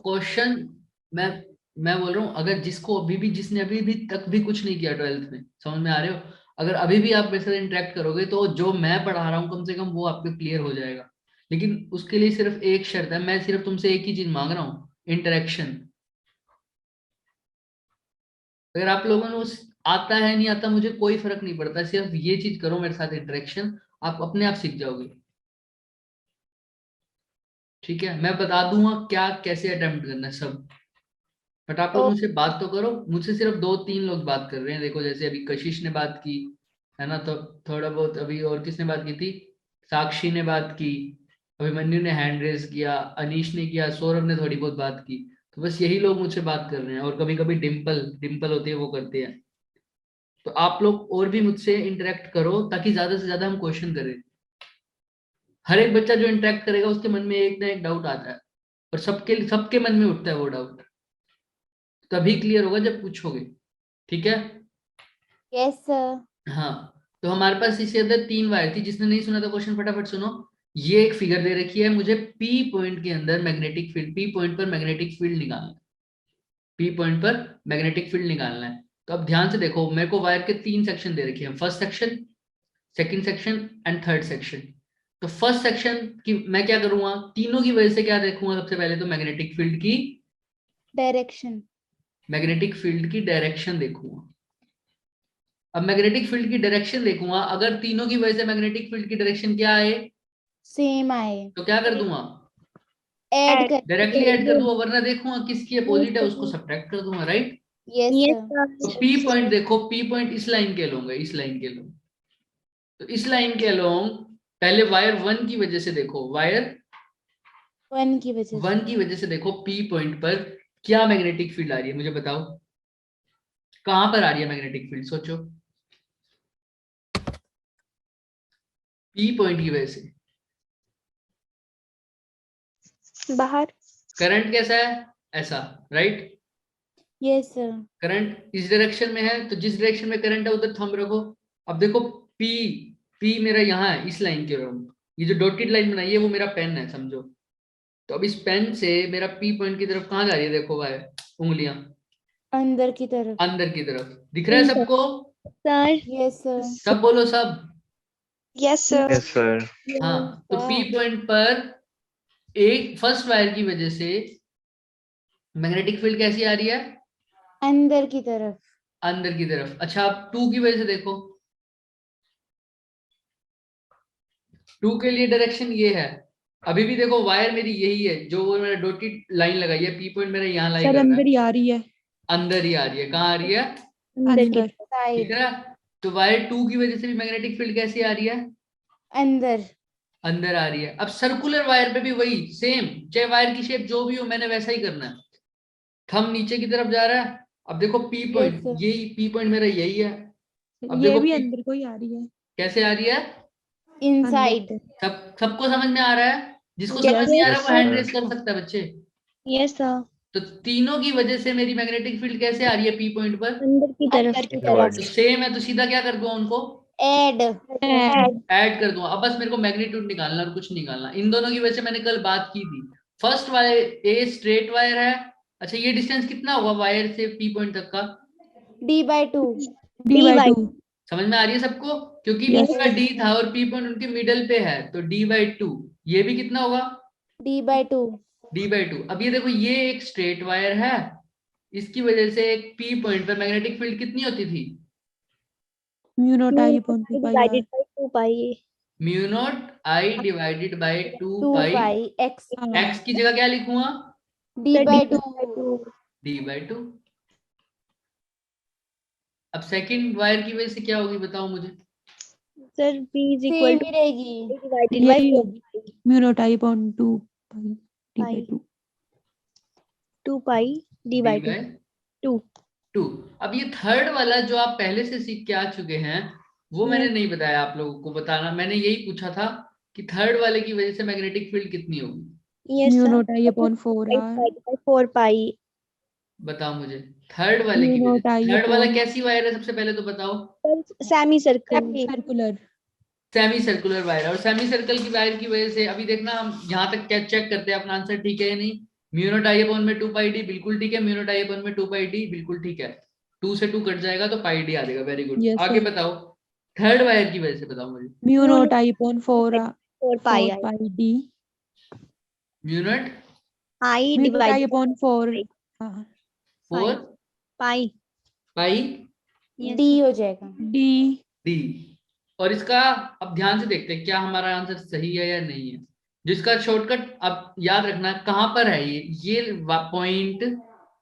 Question मैं बोल रहा हूँ, अगर जिसने अभी भी तक भी कुछ नहीं किया 12th में, समझ में आ रहे हो, अगर अभी भी आप मेरे साथ इंटरेक्ट करोगे तो जो मैं पढ़ा रहा हूँ कम से कम वो आपको क्लियर हो जाएगा। लेकिन उसके लिए सिर्फ एक शर्त है, मैं सिर्फ तुमसे एक ही चीज मांग रहा हूँ, इंटरेक्शन। अगर आप लोगों को आता है नहीं आता मुझे कोई फर्क नहीं पड़ता, सिर्फ ये चीज करो मेरे साथ, इंटरेक्शन, आप अपने आप सीख जाओगे। ठीक है, मैं बता दूंगा क्या कैसे अटेम्प्ट करना है सब, बट आप लोग मुझसे बात तो करो। मुझसे सिर्फ 2-3 लोग बात कर रहे हैं, देखो जैसे अभी कशिश ने बात की है ना, तो थोड़ा बहुत अभी, और किसने बात की थी, साक्षी ने बात की, अभिमन्यु ने हैंड रेज किया, अनीश ने किया, सौरभ ने थोड़ी बहुत बात की। तो बस यही लोग मुझसे बात कर रहे हैं, और कभी कभी डिम्पल डिम्पल होती है वो करते हैं। तो आप लोग और भी मुझसे इंटरेक्ट करो ताकि ज्यादा से ज्यादा हम क्वेश्चन करें। हर एक बच्चा जो इंटरेक्ट करेगा उसके मन में एक ना एक डाउट आता है, और सबके सबके मन में उठता है वो डाउट, तभी क्लियर होगा जब पूछोगे। ठीक है। Yes sir. हाँ, तो हमारे पास इसके अंदर 3 वायर थी। जिसने नहीं सुना था क्वेश्चन फटाफट सुनो। ये एक फिगर दे रखी है, मुझे पी पॉइंट के अंदर मैग्नेटिक फील्ड, पी पॉइंट पर मैग्नेटिक फील्ड निकालना है, पी पॉइंट पर मैग्नेटिक फील्ड निकालना है। तो अब ध्यान से देखो, मेरे को वायर के 3 सेक्शन दे रखे हैं, first section, second section and third section. तो फर्स्ट सेक्शन की मैं क्या करूंगा, तीनों की वजह से क्या देखूंगा, सबसे पहले तो मैग्नेटिक फील्ड की डायरेक्शन। मैग्नेटिक फील्ड की डायरेक्शन देखूंगा। अब मैग्नेटिक फील्ड की डायरेक्शन देखूंगा, अगर तीनों की वजह से मैग्नेटिक फील्ड की डायरेक्शन क्या आए, सेम आए तो क्या कर दूंगा, ऐड कर। डायरेक्टली ऐड कर दूंगा, वरना देखूंगा किसकी अपोजिट है उसको सब्ट्रैक्ट कर दूंगा, राइट। Yes yes sir. तो सर। पी पॉइंट देखो, पी पॉइंट इस लाइन के लूंगा, इस लाइन के लूंगा। तो इस लाइन के अलोंग पहले वायर 1 की वजह से देखो, वायर वन की वजह से। 1 की वजह से देखो पी पॉइंट पर क्या मैग्नेटिक फील्ड आ रही है, मुझे बताओ कहां पर आ रही है मैग्नेटिक फील्ड, सोचो। पी पॉइंट की वजह से बाहर। करंट कैसा है, ऐसा, राइट। Yes sir. करंट इस डायरेक्शन में है, तो जिस डायरेक्शन में करंट है उधर थंब रखो। अब देखो पी, पी मेरा यहाँ है इस लाइन के अराउंड, ये जो डॉटेड लाइन बनाई है वो मेरा पेन है, समझो। तो अब इस पेन से मेरा पी पॉइंट की तरफ कहाँ जा रही है, देखो वायर, उंगलियां अंदर की तरफ। अंदर की तरफ, दिख रहा है सबको, सर। Yes sir. सब बोलो सब। Yes sir. Yes sir. हाँ, तो पी पॉइंट पर एक फर्स्ट वायर की वजह से मैग्नेटिक फील्ड कैसी आ रही है, अंदर की तरफ। अंदर की तरफ। अच्छा, अब 2 की वजह से देखो, 2 के लिए डायरेक्शन ये है। अभी भी देखो वायर मेरी यही है, जो वो मेरा डॉटेड लाइन लगाई है, पी पॉइंट मेरा यहाँ लाई कर रहा अंदर है, ही आ रही है। अंदर ही आ रही है, कहाँ आ रही है, अंदर। ठीक साइड। है। तो वायर 2 की वजह से भी मैग्नेटिक फील्ड कैसी आ रही है, अंदर। अंदर आ रही है। अब सर्कुलर वायर पे भी वही सेम, चाहे वायर की शेप जो भी हो, मैंने वैसा ही करना है। थंब नीचे की तरफ जा रहा है। अब देखो पी पॉइंट, sir. यही पी पॉइंट मेरा यही है। अब ये देखो भी P अंदर को ही आ रही है। कैसे आ रही है, इनसाइड। सबको समझ में आ रहा है, जिसको Yes, समझ नहीं आ रहा यस वो हैंड सर। रेस कर सकता है बच्चे। Yes sir. तो तीनों की वजह से मेरी मैग्नेटिक फील्ड कैसे आ रही है पी पॉइंट पर, अंदर की तरफ। अंदर की इनवर्ड। तरफ। तो सेम है, तो सीधा क्या कर दूंगा उनको, ऐड। ऐड कर दूंगा। अब बस मेरे को मैग्नीट्यूड निकालना और कुछ निकालना। इन दोनों की वजह से मैंने कल बात की थी, first wire a straight wire है। अच्छा, ये डिस्टेंस कितना हुआ वायर से पी पॉइंट तक का, D/2। D/2। समझ में आ रही है सबको, क्योंकि Yes. पूरा डी था और पी पॉइंट उनके मिडल पे है, तो D/2। ये भी कितना होगा, D/2। D/2। अब ये देखो, ये एक स्ट्रेट वायर है, इसकी वजह से एक पी पॉइंट पर मैग्नेटिक फील्ड कितनी होती थी, mu not I upon 2 pi R. Divided by 2 pi. Mu not I divided by 2 2 pi. Pi x। X की जगह क्या लिखूंगा, D/2। D/2। अब सेकंड वायर की वजह से क्या होगी बताओ मुझे, sir b is equal same to ही रहेगी। डिवाइडेड बाय यही 4 होगी, mu not I upon 2 pi D/2। 2 pi D d by by 2। 2। अब ये थर्ड वाला जो आप पहले से सीख के आ चुके हैं, वो मैंने नहीं बताया आप लोगों को, बताना मैंने यही पूछा था कि थर्ड वाले की वजह से मैग्नेटिक फील्ड कितनी होगी, yes mu sir. Naught I upon 4 R. Divided by 4 pi. बताओ मुझे थर्ड वाले म्यू की वजह नॉट से। आई थर्ड वाला अपॉन कैसी वायर है सबसे पहले तो बताओ, semi circle. Circular. Semi circular wire. और सेमी सर्कल की वायर की वजह से अभी देखना, हम यहाँ तक क्या चेक करते हैं अपना आंसर ठीक है या नहीं, म्यू नॉट आई अपॉन में 2 पाई डी बिल्कुल ठीक है, म्यू नॉट आई अपॉन में 2 पाई डी बिल्कुल ठीक है। 2 से 2 कट जाएगा तो पाई डी आ जाएगा। Very good. Yes, आगे sir. बताओ, थर्ड वायर की वजह से बताओ मुझे। Mu naught I upon 4 4 pi 4 pi D. Mu naught I Mu naught I divided upon 4 pi. 4 pi. Pi Yes, D sir. हो जाएगा। D. डी। और इसका अब ध्यान से देखते हैं क्या हमारा आंसर सही है या नहीं है। जिसका शॉर्टकट अब याद रखना कहाँ पर है, ये पॉइंट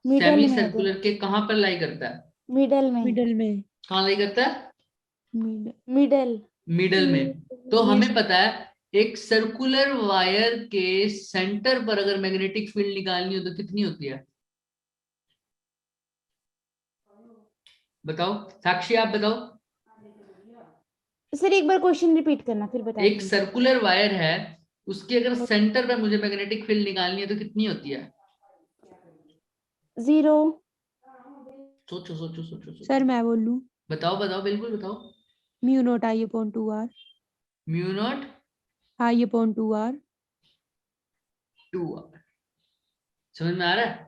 मिडल सेमी में है सर्कुलर के कहाँ पर लाई करता है, मिडल में, Middle में. कहाँ लाई करता है, Middle. मिडल। मिडल में। तो हमें पता है एक सर्कुलर वायर के सेंटर पर अगर मैग्नेटिक फील्ड निकालनी हो तो कितनी होती है, बताओ साक्षी आप बताओ। सर एक बार क्वेश्चन रिपीट करना फिर बता एक सर्कुलर वायर है, उसके अगर सेंटर पे मुझे मैग्नेटिक फील्ड निकालनी है तो कितनी होती है, 0। सोचो सोचो सोचो सोचो। सर मैं बोलूं. बताओ बताओ बिल्कुल बताओ। Mu naught I upon 2R. Mu not I upon 2R. 2R। समझ में आ रहा है,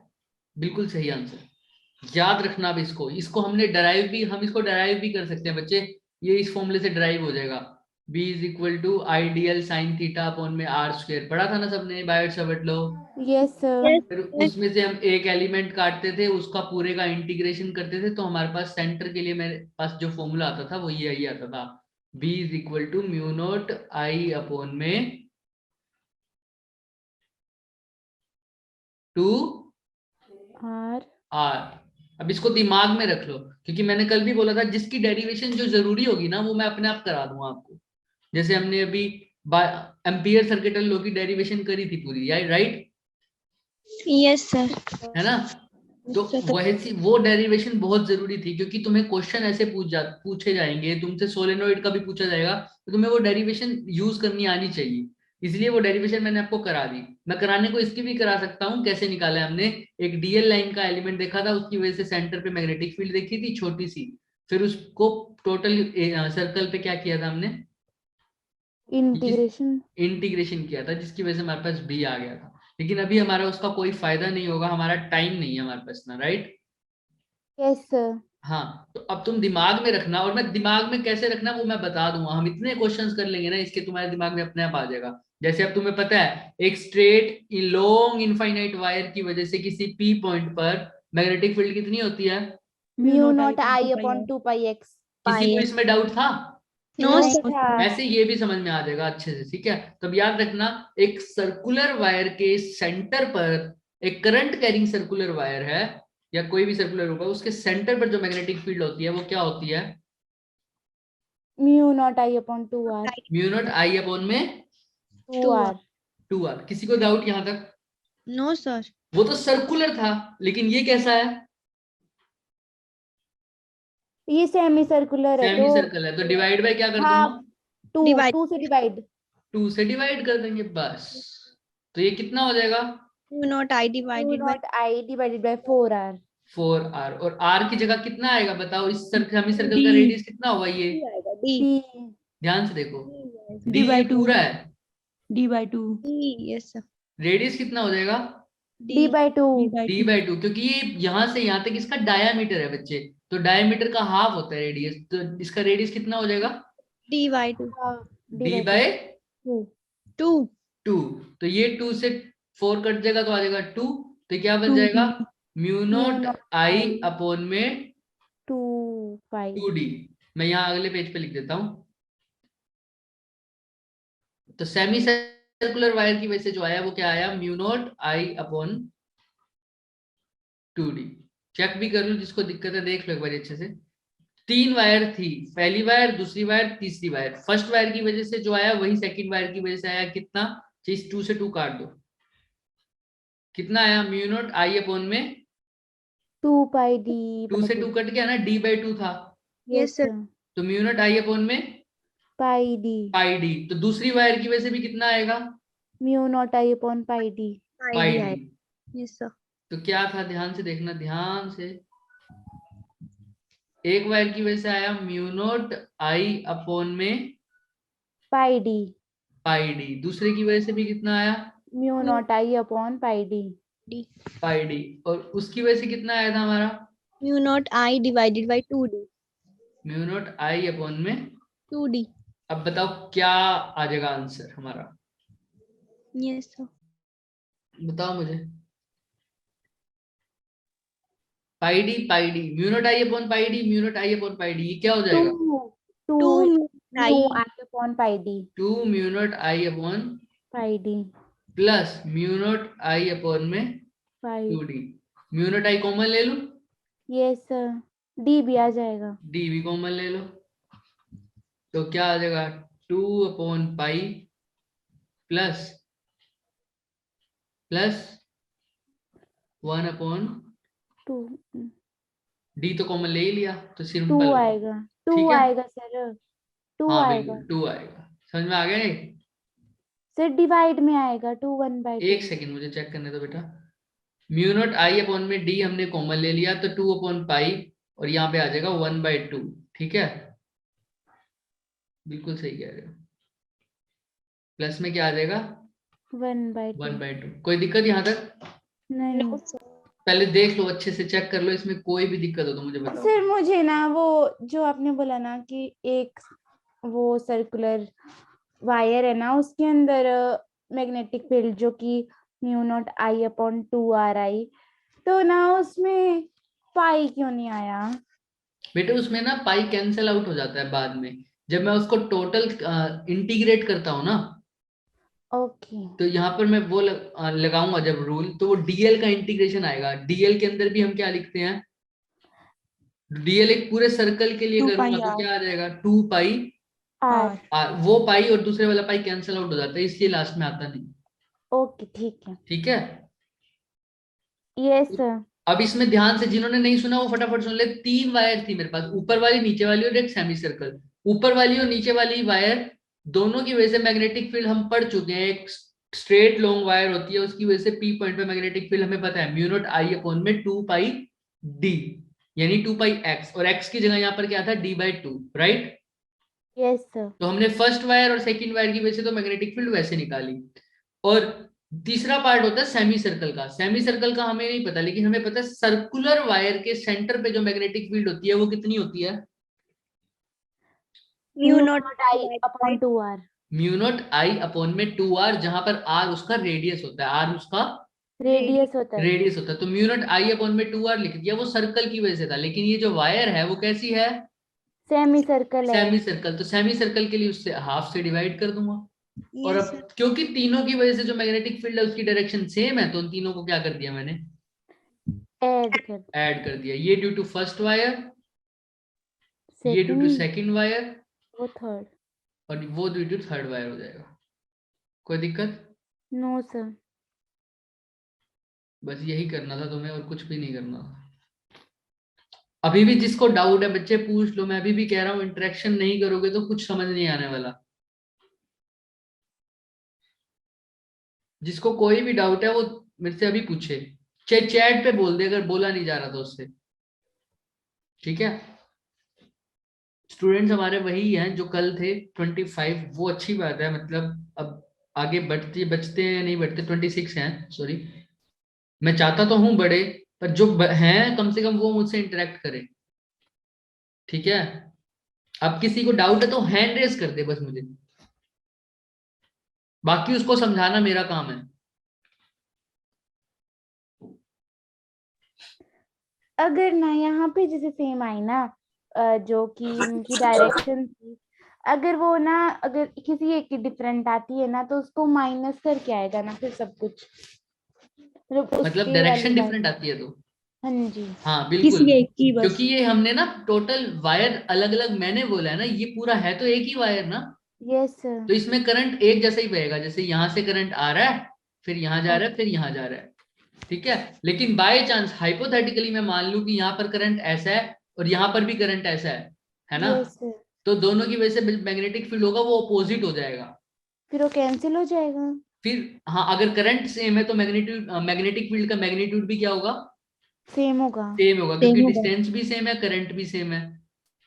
बिल्कुल सही आंसर। याद रखना अब इसको, इसको हमने डराइव भी, हम इसको डराइव भी कर सकते हैं बच्चे। ये इस फॉर्मूले से डराइव हो जाएगा, b is equal to I dl sine theta upon में आर स्क्वायर। पढ़ा था ना सबने Biot Savart law. Yes sir. फिर उसमें से हम एक एलिमेंट काटते थे, उसका पूरे का इंटीग्रेशन करते थे, तो हमारे पास सेंटर के लिए मेरे पास जो फॉर्मूला आता था वो यही आता था, b is equal to mu not I upon में 2 R। आर। अब इसको दिमाग में रख लो, क्योंकि मैंने कल भी बोला था जिसकी डेरिवेशन जो जरूरी होगी ना वो मैं अपने आप करा दूंगा आपको। जैसे हमने अभी एम्पियर सर्किटल लॉ की डेरिवेशन करी थी पूरी, राइट Yes, sir. है ना। तो वैसी वो डेरिवेशन बहुत जरूरी थी, क्योंकि तुम्हें क्वेश्चन ऐसे पूछे जाएंगे, तुमसे सोलेनोइड का भी पूछा जाएगा, तो तुम्हें वो डेरिवेशन यूज करनी आनी चाहिए। इसलिए वो डेरिवेशन मैंने आपको करा दी। मैं कराने को इसकी भी करा सकता हूँ। कैसे निकाला है हमने, एक डीएल लाइन का एलिमेंट देखा था, उसकी वजह से सेंटर पे मैग्नेटिक फील्ड देखी थी छोटी सी, फिर उसको टोटल सर्कल पे क्या किया था हमने, इंटीग्रेशन। इंटीग्रेशन किया था, जिसकी वजह से हमारे पास बी आ गया था। लेकिन अभी हमारा उसका कोई फायदा नहीं होगा, हमारा टाइम नहीं है हमारे पास ना, राइट। Yes sir. हाँ, तो अब तुम दिमाग में रखना, और मैं दिमाग में कैसे रखना वो मैं बता दूंगा। हम इतने क्वेश्चंस कर लेंगे ना इसके, तुम्हारे दिमाग में अपने आप आ जाएगा। जैसे अब तुम्हें पता है एक स्ट्रेट लॉन्ग इनफाइनाइट वायर की वजह से किसी पी पॉइंट पर मैग्नेटिक फील्ड कितनी होती है, mu not I upon 2 pi x. किसी को इसमें डाउट था, No, नहीं sir. था। ऐसे ये भी समझ में आ जाएगा अच्छे से, ठीक है। तब याद रखना एक सर्कुलर वायर के सेंटर पर, एक करंट कैरिंग सर्कुलर वायर है या कोई भी सर्कुलर होगा, उसके सेंटर पर जो मैग्नेटिक फील्ड होती है वो क्या होती है, mu not I upon 2R। Mu not I upon में 2R। 2r। किसी को डाउट यहां तक? No, sir. वो तो सर्कुलर था, लेकिन ये कैसा है, ये सेमी सर्कुलर है सेमी तो सर्कल है, तो डिवाइड बाय क्या कर हाँ दूंगा, 2 से डिवाइड। 2 से डिवाइड कर देंगे बस। तो ये कितना हो जाएगा, Mu naught I mu divided by not I divided by 4R। 4r। और r की जगह कितना आएगा बताओ, इस सेमी सर्कल का D. रेडियस कितना होगा ये, D आएगा D. D। ध्यान से देखो, D d by ये 2. पूरा है, D by 2. D. Yes, sir. Radius कितना हो जाएगा, D by 2। D by d 2. By 2, क्योंकि ये यहाँ से यहाँ तक इसका डायामीटर है बच्चे, तो डायामीटर का हाफ होता है रेडियस, तो इसका रेडियस कितना हो जाएगा, D by 2. d bye 2। 2. 2। तो ये 2 से 4 कट जाएगा तो आ जाएगा 2, तो क्या बन 2D. जाएगा, mu not not I I upon में 2 पाई। 2d। मैं यहाँ अगले पेज पे लिख देता हूँ। तो सेमी सर्कुलर वायर की वजह से जो आया वो क्या आया, mu naught I upon 2d। Check भी कर लो, जिसको दिक्कत है देख लो एक बार अच्छे से। 3 वायर थी, पहली वायर, दूसरी वायर, तीसरी वायर। फर्स्ट वायर की वजह से जो आया वही सेकंड वायर की वजह से आया, कितना, चीज 2 से 2 काट दो, कितना आया, म्यू नॉट आई अपॉन में 2 पाई D 2 से 2 कट गया ना, d बाई 2 था, Yes, sir. तो म्यू नॉट आई अपॉन में पाई D। पाई d। तो दूसरी वायर की वजह से भी कितना आएगा, mu naught I upon pi D। Pi ID d। आएगा. Yes, sir. तो क्या था, ध्यान से देखना, ध्यान से। एक वायर की वजह से आया म्यू नॉट आई अपॉन में पाई D। पाई d। दूसरे की वजह से भी कितना आया, mu naught I upon pi D। D. Pi D, और उसकी वजह से कितना आया था हमारा? Mu naught I divided by 2D. Mu not I upon में 2D. अब बताओ क्या आ जाएगा आंसर हमारा? Yes, sir. बताओ मुझे। Pi D mu not I upon pi D, mu not I upon pi D, ये क्या हो जाएगा? 2 2 mu mu I. I upon pi d 2 mu not I upon pi d plus mu not I upon में pi 2d। Mu not I common ले लो, yes sir d भी आ जाएगा D भी कॉमन ले लो, तो क्या आ जाएगा? 2 upon pi plus 1 upon 2 D, तो कॉमन ले ही लिया तो 2 सिंपल। आएगा 2 ठीक है? आएगा सर 2 हाँ आएगा बिल्कुल 2 आएगा। समझ में आ गया नहीं? सर डिवाइड में आएगा 2 1 by 2 एक सेकंड मुझे चेक करने दो बेटा। म्यू नॉट आई अपॉन में डी हमने कॉमन ले लिया तो 2 अपॉन पाई, और यहाँ पे आ जाएगा 1/2। ठीक है, बिल्कुल सही कह रहे हो। प्लस में क्या आ जाएगा? 1 by 2 1/2। कोई दिक्कत यहाँ तक? नहीं No, sir. पहले देख लो, अच्छे से चेक कर लो, इसमें कोई भी दिक्कत हो तो मुझे बताओ। सर मुझे ना वो जो आपने बोला ना कि एक वो सर्कुलर वायर है ना उसके अंदर मैग्नेटिक फील्ड जो कि mu naught I upon 2 are आई, तो ना उसमें पाई क्यों नहीं आया? बेटे उसमें ना पाई कैंसिल आउट हो जाता है बाद में, जब मैं उसको टोटल इंटीग्रेट करता हूँ ना, ओके तो यहाँ पर मैं वो लगाऊंगा जब रूल, तो वो डीएल का इंटीग्रेशन आएगा। डीएल के अंदर भी हम क्या लिखते हैं? डीएल एक पूरे सर्कल के लिए 2 करूंगा pi तो r. क्या आ जाएगा? 2 पाई आर वो पाई और दूसरे वाला पाई कैंसिल आउट हो जाता है, इसलिए लास्ट में आता नहीं। ओके ठीक है ठीक है, यस सर अब इसमें ध्यान से जिन्होंने नहीं सुना वो फटाफट सुन ले। 3 वायर थी मेरे पास, ऊपर वाली, नीचे वाली और एक सेमी सर्कल। ऊपर वाली और नीचे वाली वायर दोनों की वजह से मैग्नेटिक फील्ड हम पढ़ चुके हैं। एक स्ट्रेट लॉन्ग वायर होती है, उसकी वजह से पी पॉइंट पे मैग्नेटिक फील्ड हमें पता है म्यू नॉट आई अपॉन में 2 पाई डी, यानी 2 पाई एक्स, और एक्स की जगह यहाँ पर क्या था? d/2, right? यस सर तो हमने फर्स्ट वायर और सेकंड वायर की वजह से तो मैग्नेटिक फील्ड वैसे निकाली। और तीसरा पार्ट होता है सेमी सर्कल का। सेमी सर्कल का हमें नहीं पता, लेकिन हमें पता है सर्कुलर वायर के सेंटर पे जो मैग्नेटिक फील्ड होती है वो कितनी होती है? Mu naught I upon 2 R mu not I upon में 2r, जहां पर r उसका रेडियस होता है, r उसका रेडियस होता है रेडियस होता है। तो म्यू नॉट आई अपॉन में 2r लिख दिया, वो सर्कल की वजह से था। लेकिन ये जो वायर है वो कैसी है? सेमी सर्कल है सेमी सर्कल। तो सेमी सर्कल के लिए उससे हाफ से डिवाइड कर दूंगा। और Yes, अब sir. क्योंकि तीनों की वजह से जो मैग्नेटिक फील्ड है उसकी डायरेक्शन सेम है, तो उन तीनों को क्या कर दिया मैंने? ऐड कर ऐड कर दिया। ये ड्यू टू फर्स्ट वायर, ये due to second second wire, वो थर्ड और वो ड्यू टू थर्ड वायर हो जाएगा। कोई दिक्कत? नो सर बस यही करना था तुम्हें, और कुछ भी नहीं करना था। अभी भी जिसको डाउट है बच्चे पूछ लो, मैं अभी भी कह रहा हूँ इंटरेक्शन नहीं करोगे तो कुछ समझ नहीं आने वाला। जिसको कोई भी डाउट है वो मेरे से अभी पूछे, चाहे चैट पे बोल दे अगर बोला नहीं जा रहा तो उससे। ठीक है, स्टूडेंट्स हमारे वही हैं जो कल थे 25, वो अच्छी बात है। मतलब अब आगे बढ़ते बचते हैं, नहीं बढ़ते, 26 हैं सॉरी। मैं चाहता तो हूं बड़े, पर जो हैं कम से कम वो मुझसे इंटरेक्ट करें। ठीक है, अब किसी को डाउट है तो हैंड रेस कर दे बस मुझे, बाकी उसको समझाना मेरा काम है। अगर ना यहाँ पे जैसे सेम आई ना जो कि उनकी डायरेक्शन थी, अगर वो ना अगर किसी एक की डिफरेंट आती है ना तो उसको माइनस करके आएगा ना फिर सब कुछ, मतलब मतलब उसके डायरेक्शन वाली डिफरेंट बात। आती है तो हाँ जी हाँ बिल्कुल, किसी एक की बस. क्योंकि ये हमने ना टोटल वायर अलग अलग मैंने बोला है ना, ये पूरा है तो एक ही वायर ना, यस तो इसमें करंट एक जैसा ही बहेगा। जैसे यहाँ से करंट आ रहा है, फिर यहाँ जा रहा है, फिर यहाँ जा रहा है। ठीक है, लेकिन बाय चांस हाइपोथेटिकली मैं मान लूं कि यहाँ पर करंट ऐसा है और यहाँ पर भी करंट ऐसा है ना, यस तो दोनों की वजह से मैग्नेटिक फील्ड होगा वो अपोजिट हो जाएगा। फिर वो कैंसिल हो जाएगा। फिर हाँ, अगर करंट सेम है तो मैग्नेटिक फील्ड का मैग्नीट्यूड भी क्या होगा? सेम होगा। सेम होगा, क्योंकि डिस्टेंस भी सेम है, करंट भी सेम है,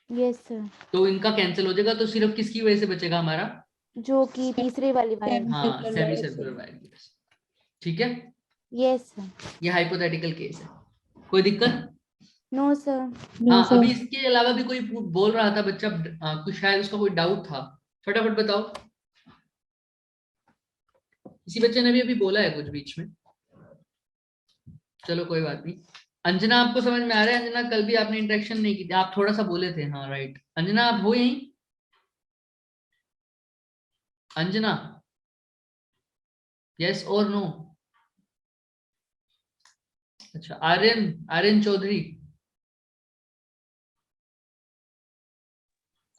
यस तो इनका कैंसिल हो जाएगा। तो सिर्फ किसकी वजह से बचेगा हमारा? जो कि तीसरे वाली वायर। हाँ, सेमी सर्कुलर वायर की वजह से। ठीक है, Yes sir. ये हाइपोथेटिकल केस है, कोई दिक्कत? No sir. No, हाँ, sir. अभी इसके अलावा भी कोई बोल रहा था बच्चा, कुछ शायद उसका कोई डाउट था, फटाफट बताओ। किसी बच्चे ने भी अभी बोला है कुछ बीच में, चलो कोई बात नहीं। अंजना आपको समझ में आ रहा है? अंजना कल भी आपने इंटरेक्शन नहीं की थी, आप थोड़ा सा बोले थे। हाँ राइट, अंजना आप हो यहीं? अंजना, यस और नो? अच्छा, आर्यन, आर्यन चौधरी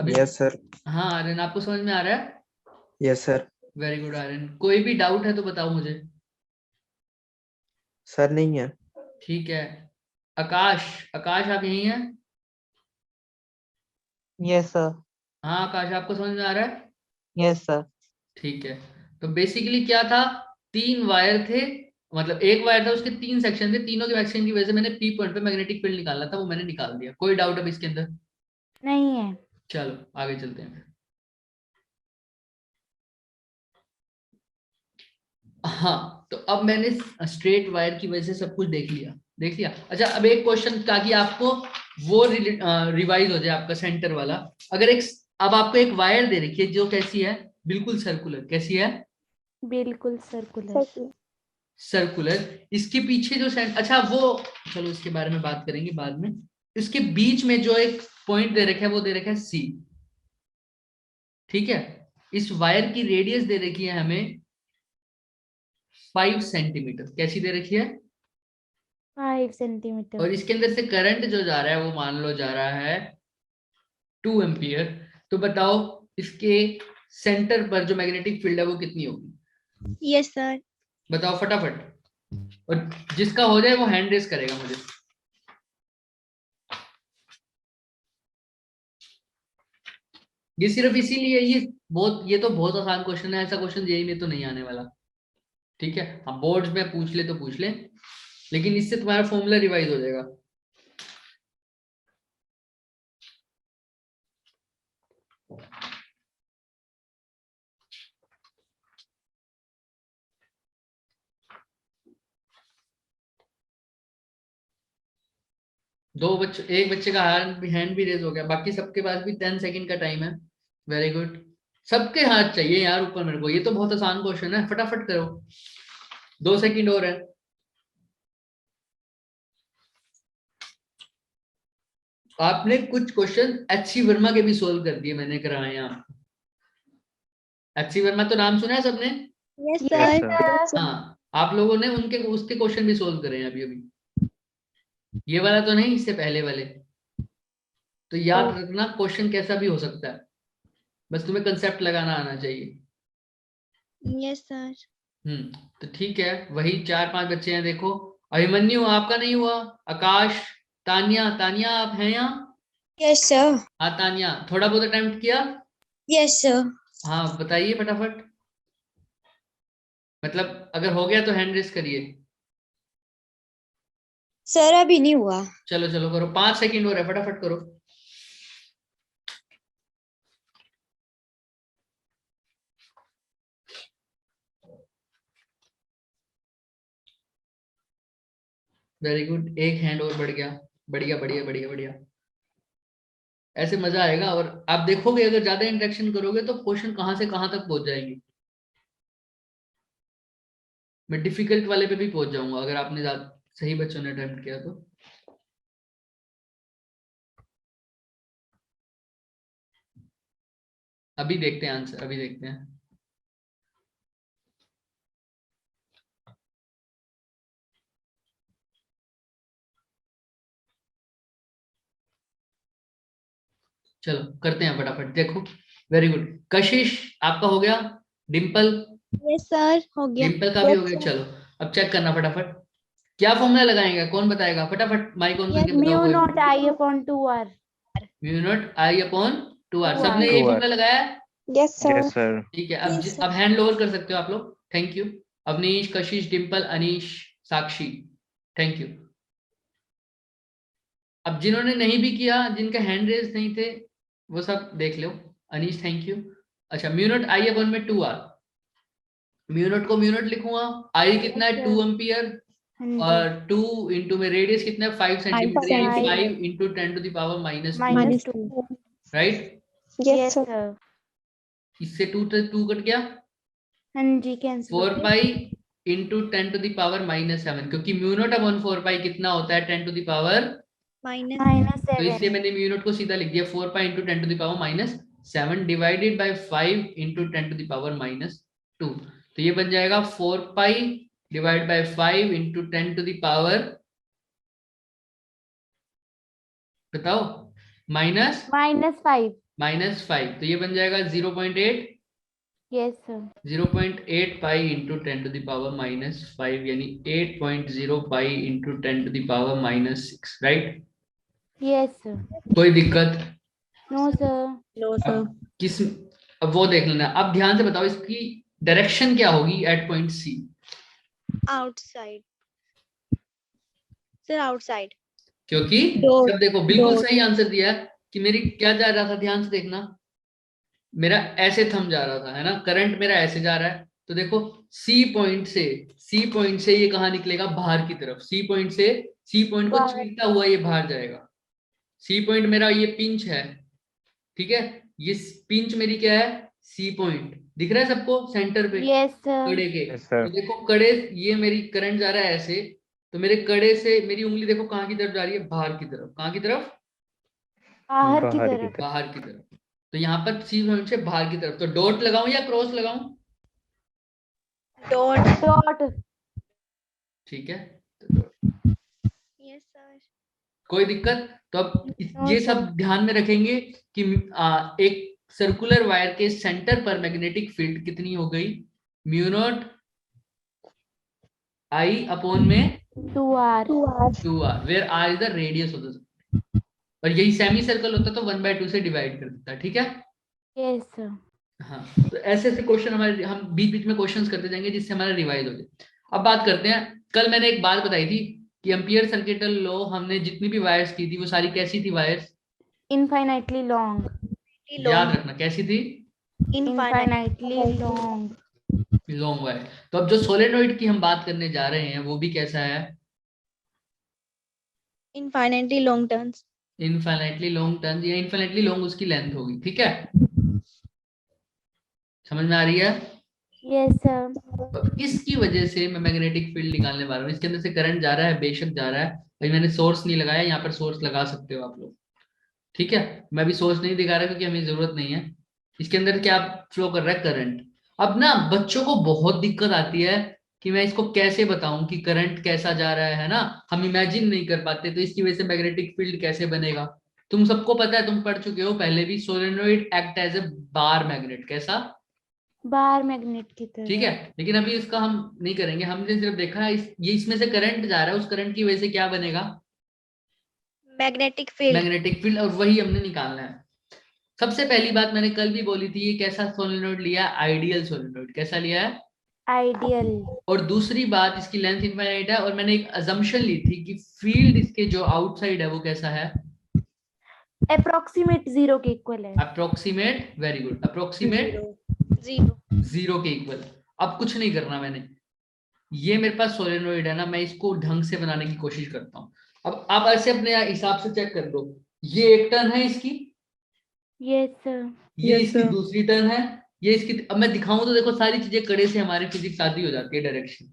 अभी? Yes sir. हाँ आर्यन, आपको समझ में आ रहा है? Yes sir. Very good Aryan. कोई भी डाउट है तो बताओ मुझे। सर नहीं है। ठीक है, आकाश, आकाश आप यहीं हैं? Yes sir. हाँ आकाश, आपको समझ में आ रहा है? Yes sir. ठीक है, तो बेसिकली क्या था, 3 वायर थे, मतलब एक वायर था, उसके 3 सेक्शन थे, तीनों के सेक्शन की वजह से मैंने पी पॉइंट पे मैग्नेटिक फील्ड निकालना था, वो मैंने निकाल दिया। कोई डाउट अब इसके अंदर? नहीं है। चलो आगे चलते हैं। हाँ, तो अब मैंने स्ट्रेट वायर की वजह से सब कुछ देख लिया, देख लिया। अच्छा, अब एक क्वेश्चन, ताकि आपको वो रिवाइज हो जाए आपका सेंटर वाला। अगर एक, अब आपको एक वायर दे रखी है जो कैसी है, बिल्कुल सर्कुलर, कैसी है? बिल्कुल सर्कुलर। सर्कुलर। इसके पीछे जो अच्छा वो, चलो इसके बारे में बात करेंगे बाद में। इसके बीच में जो एक पॉइंट दे रखा है वो दे रखा है सी, ठीक है। इस वायर की रेडियस दे रखी है हमें 5 सेंटीमीटर, कैसी दे रखी है? 5 सेंटीमीटर। और इसके अंदर से करंट जो जा रहा है वो मान लो जा रहा है 2 एम्पियर। तो बताओ इसके सेंटर पर जो मैग्नेटिक फील्ड है वो कितनी होगी? Yes sir. बताओ फटाफट, और जिसका हो जाए वो हैंड रेस करेगा मुझे। ये सिर्फ इसीलिए, ये तो बहुत आसान क्वेश्चन है, ऐसा क्वेश्चन जेईई में तो नहीं आने वाला, ठीक है। हाँ, बोर्ड्स में पूछ ले तो पूछ ले, लेकिन इससे तुम्हारा फॉर्मूला रिवाइज हो जाएगा। एक बच्चे का हैंड भी रेज हो गया, बाकी सबके पास भी 10 सेकंड का टाइम है। वेरी गुड, सबके हाथ चाहिए यार ऊपर मेरे को, ये तो बहुत आसान क्वेश्चन है, फटाफट करो, 2 सेकंड और है। आपने कुछ क्वेश्चन एच.सी. वर्मा के भी सोल्व कर दिए, मैंने कराए हैं आपको। एच.सी. वर्मा तो नाम सुना है सबने? Yes Yes, sir. sir. हाँ, आप लोगों ने उसके क्वेश्चन भी सोल्व करे हैं अभी अभी, ये वाला तो नहीं, इससे पहले वाले। तो याद रखना, क्वेश्चन कैसा भी हो सकता है, बस तुम्हें कंसेप्ट लगाना आना चाहिए। Yes sir. तो ठीक है, वही 4-5 बच्चे हैं देखो। अभिमन्यु आपका नहीं हुआ, आकाश, तानिया, तानिया आप हैं यहाँ? Yes sir. हाँ तानिया, थोड़ा बहुत अटेम्प्ट किया? Yes sir. हाँ बताइए फटाफट, मतलब अगर हो गया तो हैंड रेस करिए। सर अभी नहीं हुआ। चलो चलो करो, 5 सेकंड हो रहा है, फटाफट करो। वेरी गुड, एक हैंड और बढ़ गया, बढ़िया बढ़िया बढ़िया बढ़िया, ऐसे मजा आएगा। और आप देखोगे अगर ज्यादा इंटरेक्शन करोगे तो क्वेश्चन कहाँ से कहाँ तक पहुंच जाएंगे। मैं डिफिकल्ट वाले पे भी पहुंच जाऊंगा अगर आपने सही बच्चों ने अटेम्प्ट किया तो। अभी देखते हैं आंसर, अभी देखते हैं। चलो करते हैं फटाफट, देखो। वेरी गुड, कशिश आपका हो गया, डिम्पल, Yes sir. हो गया। डिम्पल का भी हो गया। चलो अब चेक करना फटाफट, क्या फॉर्मूला लगाएंगे, कौन बताएगा फटाफट, माइक ऑन करके बताओ। म्यू कोई not I upon 2r। Mu not I upon 2r, 2r। सबने यही 2r. फॉर्मूला लगाया है? Yes sir. Yes, sir. ठीक है, Yes, sir. अब हैंड लोअर कर सकते हो आप लोग, thank you. Awanish, Kashish, Dimple, Anish, Sakshi, thank you. अब जिन्होंने नहीं भी किया, जिनका हैंड रेज नहीं थे, वो सब देख लो। Anish thank you. अच्छा, म्यू नॉट आई अपॉन में 2r, म्यू नॉट को म्यू नॉट लिखूंगा, आई कितना है 2 एम्पियर, हाँ जी, और 2 इंटू में रेडियस कितना है 5 सेंटीमीटर, यानी 5 5 into 10 to the power -2, -2 right. Yes, yes sir. Sir. इससे 2 से 2 कट गया, हाँ जी, कैंसिल 4 हो गया। Pi into 10 to the power -7, क्योंकि म्यू नॉट अपॉन 4 पाई कितना होता है 10 टू द पावर, Minus तो इसलिए -7 मैंने म्यू नॉट को सीधा लिख दिया 4 pi into 10 to the power -7 divided by 5 into 10 to the power -2, तो ये बन जाएगा 4 pi divide by 5 into 10 to the power, बताओ, माइनस -5 -5, तो ये बन जाएगा 0.8, yes sir. 0.8 pi into 10 to the power -5, यानी 8.0 pi into 10 to the power -6, right. Yes sir. कोई दिक्कत? No sir. No, sir. किस, अब वो देख लेना। अब ध्यान से बताओ इसकी डायरेक्शन क्या होगी at point C. outside. Sir, outside. क्योंकि Dot, सब देखो बिल्कुल dot. सही आंसर दिया है कि मेरी क्या जा रहा था, ध्यान से देखना, मेरा ऐसे थंब जा रहा था, है ना, करंट मेरा ऐसे जा रहा है, तो देखो सी पॉइंट से ये कहाँ निकलेगा, बाहर की तरफ। सी पॉइंट को बाहर। छीनता हुआ ये बाहर जाएगा। सी पॉइंट मेरा ये पिंच है, ठीक है, ये पिंच मेरी क्या है, सी पॉइंट, दिख रहा है सबको सेंटर पे यस सर। कड़े के। Yes, sir. तो देखो कड़े, ये मेरी करंट जा रहा है ऐसे, तो मेरे कड़े से मेरी उंगली देखो कहाँ की तरफ जा रही है, बाहर की तरफ। कहाँ की तरफ, बाहर की बाहर की तरफ। तरफ। बाहर की तरफ। तो यहाँ पर सी पॉइंट से बाहर की तरफ, तो डॉट लगाऊं या क्रॉस लगाऊं, Dot. डॉट। ठीक है, तो dot। Yes, sir. कोई दिक्कत? तो अब No, ये sir. सब ध्यान में रखेंगे कि एक सर्कुलर वायर के सेंटर पर मैग्नेटिक फील्ड कितनी हो गई, म्यू नॉट आई अपॉन में 2R। 2r, where r is the radius of the circle, और यही सेमी सर्कल होता तो 1/2 से डिवाइड कर देता, ठीक है। Yes sir. हाँ, तो ऐसे ऐसे क्वेश्चन हमारे, हम बीच बीच में क्वेश्चंस करते जाएंगे जिससे हमारा रिवाइज हो जाए। अब बात करते हैं, कल मैंने एक बात बताई थी कि एम्पियर सर्किटल लॉ, हमने जितनी भी वायर्स की थी वो सारी कैसी थी वायर्स, इनफाइनाइटली लॉन्ग। याद Long. रखना कैसी थी, Infinite. Infinitely long. Long wire. तो अब जो सोलेनोइड की हम बात करने जा रहे हैं वो भी कैसा है, Infinitely long turns. Infinitely long turn, या इनफाइनाइटली लॉन्ग उसकी लेंथ होगी, ठीक है, समझ में आ रही है। Yes sir. तो इसकी वजह से मैं मैग्नेटिक फील्ड निकालने वाला हूँ, इसके अंदर से करंट जा रहा है, बेशक जा रहा है, अभी मैंने सोर्स नहीं लगाया, यहाँ पर सोर्स लगा सकते हो आप लोग, ठीक है, मैं भी सोर्स नहीं दिखा रहा क्योंकि हमें जरूरत नहीं है। इसके अंदर क्या फ्लो कर रहा है, करंट। अब ना बच्चों को बहुत दिक्कत आती है कि मैं इसको कैसे बताऊं कि करंट कैसा जा रहा है ना, हम इमेजिन नहीं कर पाते, तो इसकी वजह से मैग्नेटिक फील्ड कैसे बनेगा। तुम सबको पता है, तुम पढ़ चुके हो पहले भी, solenoid act as a bar magnet, कैसा, बार मैग्नेट की तरह। ठीक है, लेकिन अभी इसका हम नहीं करेंगे, हमने सिर्फ देखा है ये इसमें से करंट जा रहा है, उस करंट की वजह से क्या बनेगा, Magnetic field. मैग्नेटिक फील्ड, और वही हमने निकालना है। सबसे पहली बात मैंने कल भी बोली थी, ये कैसा सोलेनोइड लिया, आइडियल सोलेनोइड, कैसा लिया है, आइडियल। और दूसरी बात इसकी लेंथ इनफाइनाइट है, और मैंने एक अजम्पशन ली थी कि फील्ड इसके जो आउटसाइड है वो कैसा है, अप्रोक्सीमेट 0 के इक्वल है। Approximate, very good, approximate Zero. 0 के इक्वल। अब कुछ नहीं करना मैंने, ये मेरे पास सोलेनोइड है ना, मैं इसको ढंग से बनाने की कोशिश करता हूँ। अब आप ऐसे अपने हिसाब से चेक कर दो, ये एक टर्न है इसकी, यस सर। ये Yes, इसकी sir. दूसरी टर्न है, ये इसकी, अब मैं दिखाऊं तो देखो सारी चीजें कड़े से हमारी फिजिक्स आती हो जाती है, डायरेक्शन,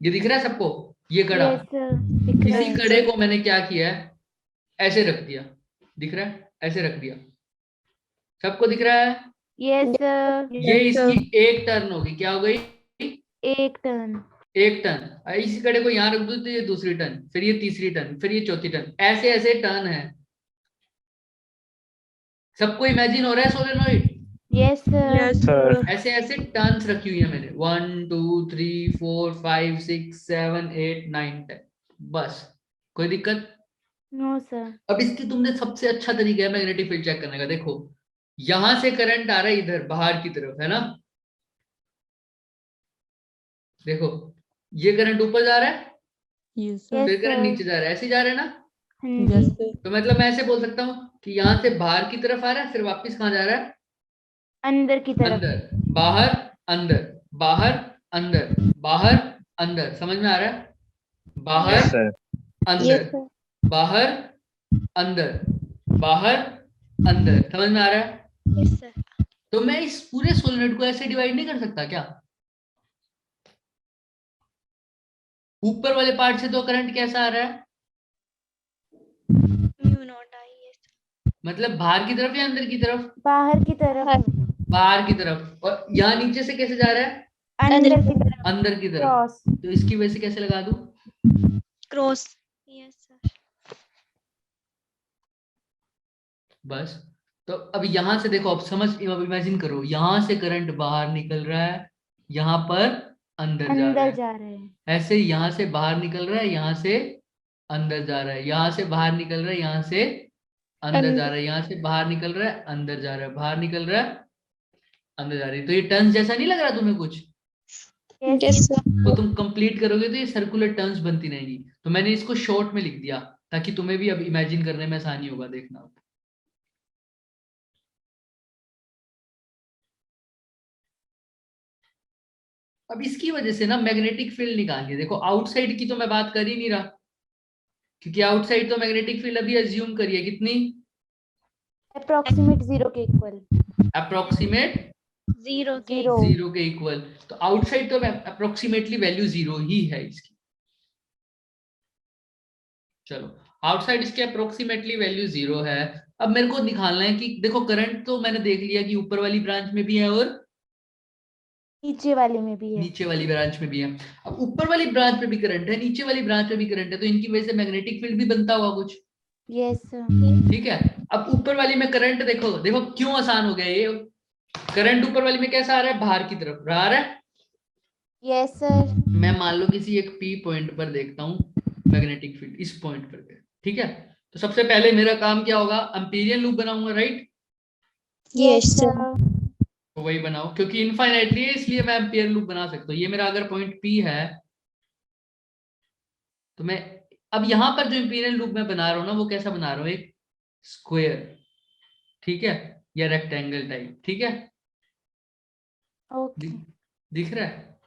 ये दिख रहा है सबको, ये कड़ा, यस सर। दिख रहा इसी है। कड़े को मैंने क्या किया है, ऐसे रख दिया, दिख रहा है, ऐसे रख दिया, सबको दिख रहा है, यस सर। ये Yes, sir. इसकी एक टर्न होगी, क्या हो गई, एक टर्न। एक टर्न, इसी कड़े को यहाँ रख दो तो ये दूसरी टर्न, फिर ये तीसरी टर्न, फिर ये चौथी टर्न, ऐसे ऐसे टर्न है। सबको इमेजिन हो रहा है solenoid, yes sir. Yes, Sir. sir. ऐसे ऐसे टर्न्स रखी हुई है मैंने, 1 2 3 4 5 6 7 8 9 10, बस, कोई दिक्कत। No sir. अब इसकी तुमने सबसे अच्छा तरीका है मैग्नेटिक फील्ड चेक करने का, देखो यहां से करंट आ रहा है इधर बाहर की तरफ, है ना, देखो ये करंट ऊपर जा रहा है, Yes, sir. यस फिर करंट सर। नीचे जा रहा है, ऐसे जा रहा है ना, हाँ Yes, जी। sir. तो मतलब मैं ऐसे बोल सकता हूँ कि यहाँ से बाहर की तरफ आ रहा है, फिर वापस कहाँ जा रहा है, अंदर की तरफ। अंदर, बाहर, अंदर, बाहर, अंदर, बाहर, अंदर, समझ में आ रहा है। बाहर यस सर। अंदर, बाहर अंदर, बाहर अंदर, समझ में आ रहा है? Yes, sir. तो मैं इस पूरे सोलेनोइड को ऐसे डिवाइड नहीं कर सकता क्या? ऊपर वाले पार्ट से तो करंट कैसा आ रहा है? Mu not I. Yes. मतलब बाहर की तरफ या अंदर की तरफ? बाहर की तरफ, बाहर की तरफ। और यहाँ नीचे से कैसे जा रहा है? अंदर की तरफ, अंदर की तरफ। क्रॉस। तो इसकी वजह से कैसे लगा दूं? Cross. Yes, sir. बस। तो अब यहां से देखो, अब समझ, अब इमेजिन करो, यहां से करंट बाहर निकल रहा है, यहाँ पर अंदर जा रहा अंदर है। जा रहे हैं, ऐसे यहाँ से बाहर निकल रहा है, यहाँ से अंदर जा रहा है, यहाँ से बाहर निकल रहा है, यहाँ से अंदर जा रहा है, यहाँ से बाहर निकल रहा है, अंदर जा रहा है, बाहर निकल रहा है, अंदर जा रही है। तो ये टर्न्स जैसा नहीं लग रहा तुम्हें कुछ? Yes, sir. तो तुम कंप्लीट करोगे तो ये सर्कुलर टर्न्स बनती रहेंगी। तो मैंने इसको शॉर्ट में लिख दिया ताकि तुम्हें भी अब इमेजिन करने में आसानी होगा, देखना। अब इसकी वजह से ना मैग्नेटिक फील्ड निकालिए। देखो आउटसाइड की तो मैं बात कर ही नहीं रहा, क्योंकि आउटसाइड तो मैग्नेटिक फील्ड अभी अज्यूम करिए कितनी, अप्रोक्सीमेट 0 के इक्वल, अप्रोक्सीमेट Zero. Zero. 0 के इक्वल। तो आउटसाइड तो अप्रोक्सीमेटली वैल्यू 0 ही है इसकी। चलो, आउटसाइड इसके अप्रोक्सीमेटली वैल्यू 0 है। अब मेरे को निकालना है कि देखो करंट तो मैंने देख लिया कि ऊपर वाली ब्रांच में भी है और नीचे वाले में भी है। नीचे वाली ब्रांच में भी है। अब ऊपर वाली ब्रांच में भी करंट है, नीचे वाली ब्रांच में भी करंट है, तो इनकी वजह से मैग्नेटिक फील्ड भी बनता होगा कुछ। यस, ठीक है। अब ऊपर वाली में करंट देखो, देखो क्यों आसान हो गया ये। करंट ऊपर वाली में कैसा आ रहा है? बाहर की तरफ आ रहा है। Yes sir. मैं मान लो किसी एक पी पॉइंट पर देखता हूँ मैग्नेटिक फील्ड, इस पॉइंट पर। ठीक है, तो सबसे पहले मेरा काम क्या होगा? एम्पीरियन लूप बनाऊंगा, राइट? Yes, sir. तो वही बनाओ, क्योंकि इनफाइनाइटली है इसलिए मैं एम्पियर लूप बना सकता हूँ। ये मेरा अगर पॉइंट पी है तो मैं अब यहाँ पर जो एम्पिरियल लूप मैं बना रहा हूँ ना, वो कैसा बना रहा हूँ? एक स्क्वायर, ठीक है, या रेक्टेंगल टाइप। ठीक है, ओके, दिख रहा है?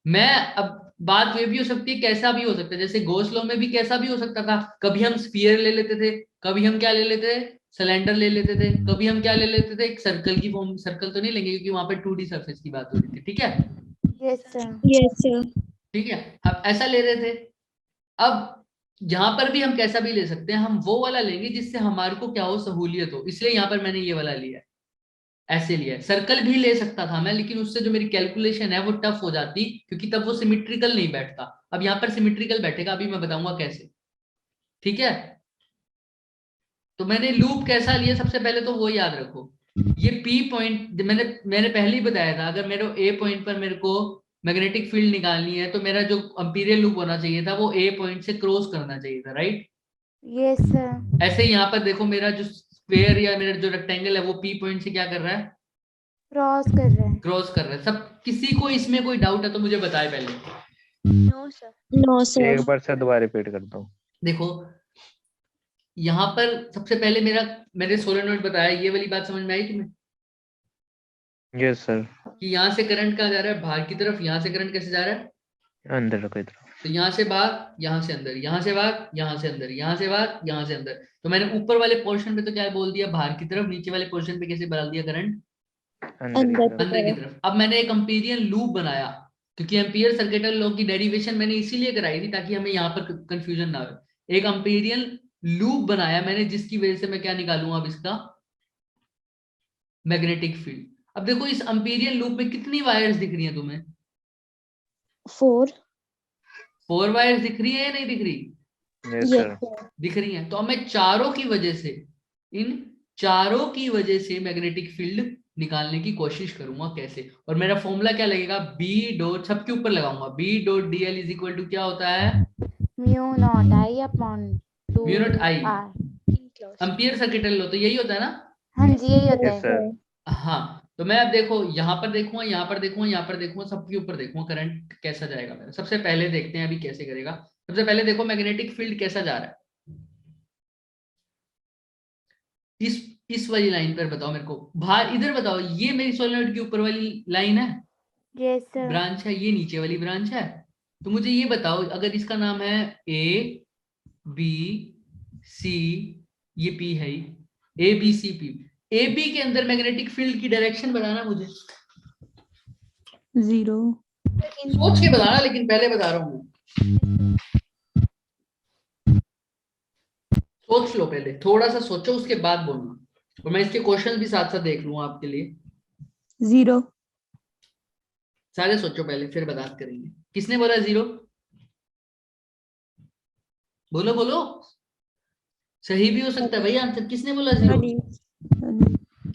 मैं अब बात ये भी हो सकती है, कैसा भी हो सकता है, जैसे गॉस लॉ में भी कैसा भी हो सकता था। कभी हम स्फीयर ले लेते थे, कभी हम क्या ले लेते थे? सिलेंडर ले लेते थे, कभी हम क्या ले लेते थे? एक सर्कल की फॉर्म। सर्कल तो नहीं लेंगे क्योंकि वहां पे 2D सरफेस की बात हो रही थी। ठीक है, यस सर। Yes, sir. ठीक है, हम ऐसा ले रहे थे। अब यहाँ पर भी हम कैसा भी ले सकते हैं, हम वो वाला लेंगे जिससे हमारे को क्या हो, सहूलियत हो। इसलिए यहाँ पर मैंने ये वाला लिया है, ऐसे लिया है। सर्कल भी ले सकता था मैं, लेकिन उससे जो मेरी कैलकुलेशन है वो टफ हो जाती, क्योंकि तब वो सिमेट्रिकल नहीं बैठता। अब यहाँ पर सिमेट्रिकल बैठेगा, अभी मैं बताऊंगा कैसे। ठीक है, तो मैंने लूप कैसा लिया, सबसे पहले तो वो याद रखो। ये पी पॉइंट मैंने पहले ही बताया था, अगर मेरे ए पॉइंट पर मेरे को मैग्नेटिक फील्ड निकालनी है तो मेरा जो एम्पीरियल लूप होना चाहिए था वो ए पॉइंट से क्रॉस करना चाहिए था, राइट? Yes sir. ऐसे ही यहाँ पर देखो, मेरा जो स्क्वायर या मेरा जो रेक्टेंगल है वो पी पॉइंट से क्या कर रहा है? क्रॉस कर रहे हैं। क्रॉस कर रहा है। सब किसी को इसमें कोई डाउट है तो मुझे बताए पहले। No, sir. No, sir. एक बार से दोबारा रिपीट करता हूँ। देखो यहाँ पर सबसे पहले मैंने सोलेनोइड बताया, ये वाली बात समझ में आई तुम्हें? Yes sir. कि यहाँ से करंट कहाँ जा रहा है? बाहर की तरफ। यहाँ से करंट कैसे जा रहा है? अंदर की तरफ। तो यहाँ से बाहर, यहाँ से अंदर, यहाँ से बाहर, यहाँ से अंदर, यहाँ से बाहर, यहाँ से अंदर। तो मैंने ऊपर वाले पोर्शन पे तो क्या बोल दिया? बाहर की तरफ। नीचे वाले पोर्शन पे कैसे बदल दिया करंट? अंदर की तरफ। अब मैंने एक एम्पीरियन लूप बनाया, क्योंकि एम्पियर सर्किटल लॉ की डेरिवेशन मैंने इसीलिए कराई थी ताकि हमें यहाँ पर कंफ्यूजन ना हो। एक एम्पीरियन लूप बनाया मैंने, जिसकी वजह से मैं क्या निकालूंगा अब? इसका मैग्नेटिक फील्ड। अब देखो इस एम्पीरियन लूप में कितनी वायर्स दिख रही हैं तुम्हें? 4. 4 वायर्स दिख रही है या नहीं दिख रही? Yes Yes, sir. sir. दिख रही हैं। तो अब मैं चारों की वजह से, इन चारों की वजह से मैग्नेटिक फील्ड निकालने की कोशिश करूंगा। कैसे? और मेरा फॉर्मूला क्या लगेगा? बी डॉट, सबके ऊपर लगाऊंगा, B dot D L is equal to क्या होता है? Mu not I upon 2 mu not I. R. Ampere circuital law तो यही होता है ना? हाँ जी, यही होता यस है। सर। हाँ, तो मैं अब देखो यहाँ पर देखूंगा, यहाँ पर देखूंगा, यहाँ पर देखूंगा, सबके ऊपर देखूंगा करंट कैसा जाएगा मेरा। सबसे पहले देखते हैं अभी कैसे करेगा। सबसे पहले देखो मैग्नेटिक फील्ड कैसा जा रहा है। इस वाली लाइन पर बताओ मेरे को। बाहर इधर बताओ, ये मेरी सोलेनोइड की ऊपर वाली लाइन है, यस सर। ब्रांच है, ये नीचे वाली ब्रांच है। तो मुझे ये बताओ, अगर इसका नाम है ए बी सी, ये पी है, A B C P, A B के अंदर मैग्नेटिक फील्ड की डायरेक्शन बताना मुझे, 0. सोच के बताना, लेकिन पहले बता रहा हूँ मैं। सोच लो पहले, थोड़ा सा सोचो, उसके बाद बोलना, और मैं इसके क्वेश्चन भी साथ साथ देख लूंगा आपके लिए। 0. सारे सोचो पहले, फिर बात करेंगे। किसने बोला 0? बोलो बोलो, सही भी हो सकता है भाई आंसर। किसने बोला 0? अनीश।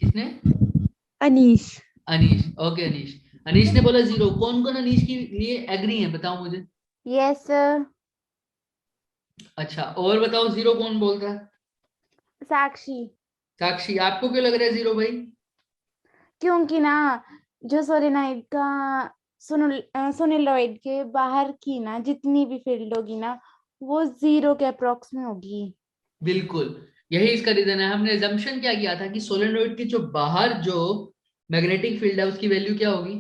किसने? अनीश। अनीश। ओके अनीश, अनीश ने बोला 0। कौन कौन अनीश के लिए एग्री है, बताओ मुझे। Yes sir. अच्छा, और बताओ 0 कौन बोलता है? साक्षी। साक्षी, आपको क्यों लग रहा है 0 भाई? क्योंकि ना जो सोलेनोइड का सोलेनोइड के बाहर की ना जितनी भी फील्ड होगी ना वो 0 के अप्रोक्स में होगी। बिल्कुल, यही इसका रीजन है। हमने assumption क्या किया था कि सोलेनोइड के जो बाहर जो मैग्नेटिक फील्ड है उसकी वैल्यू क्या होगी?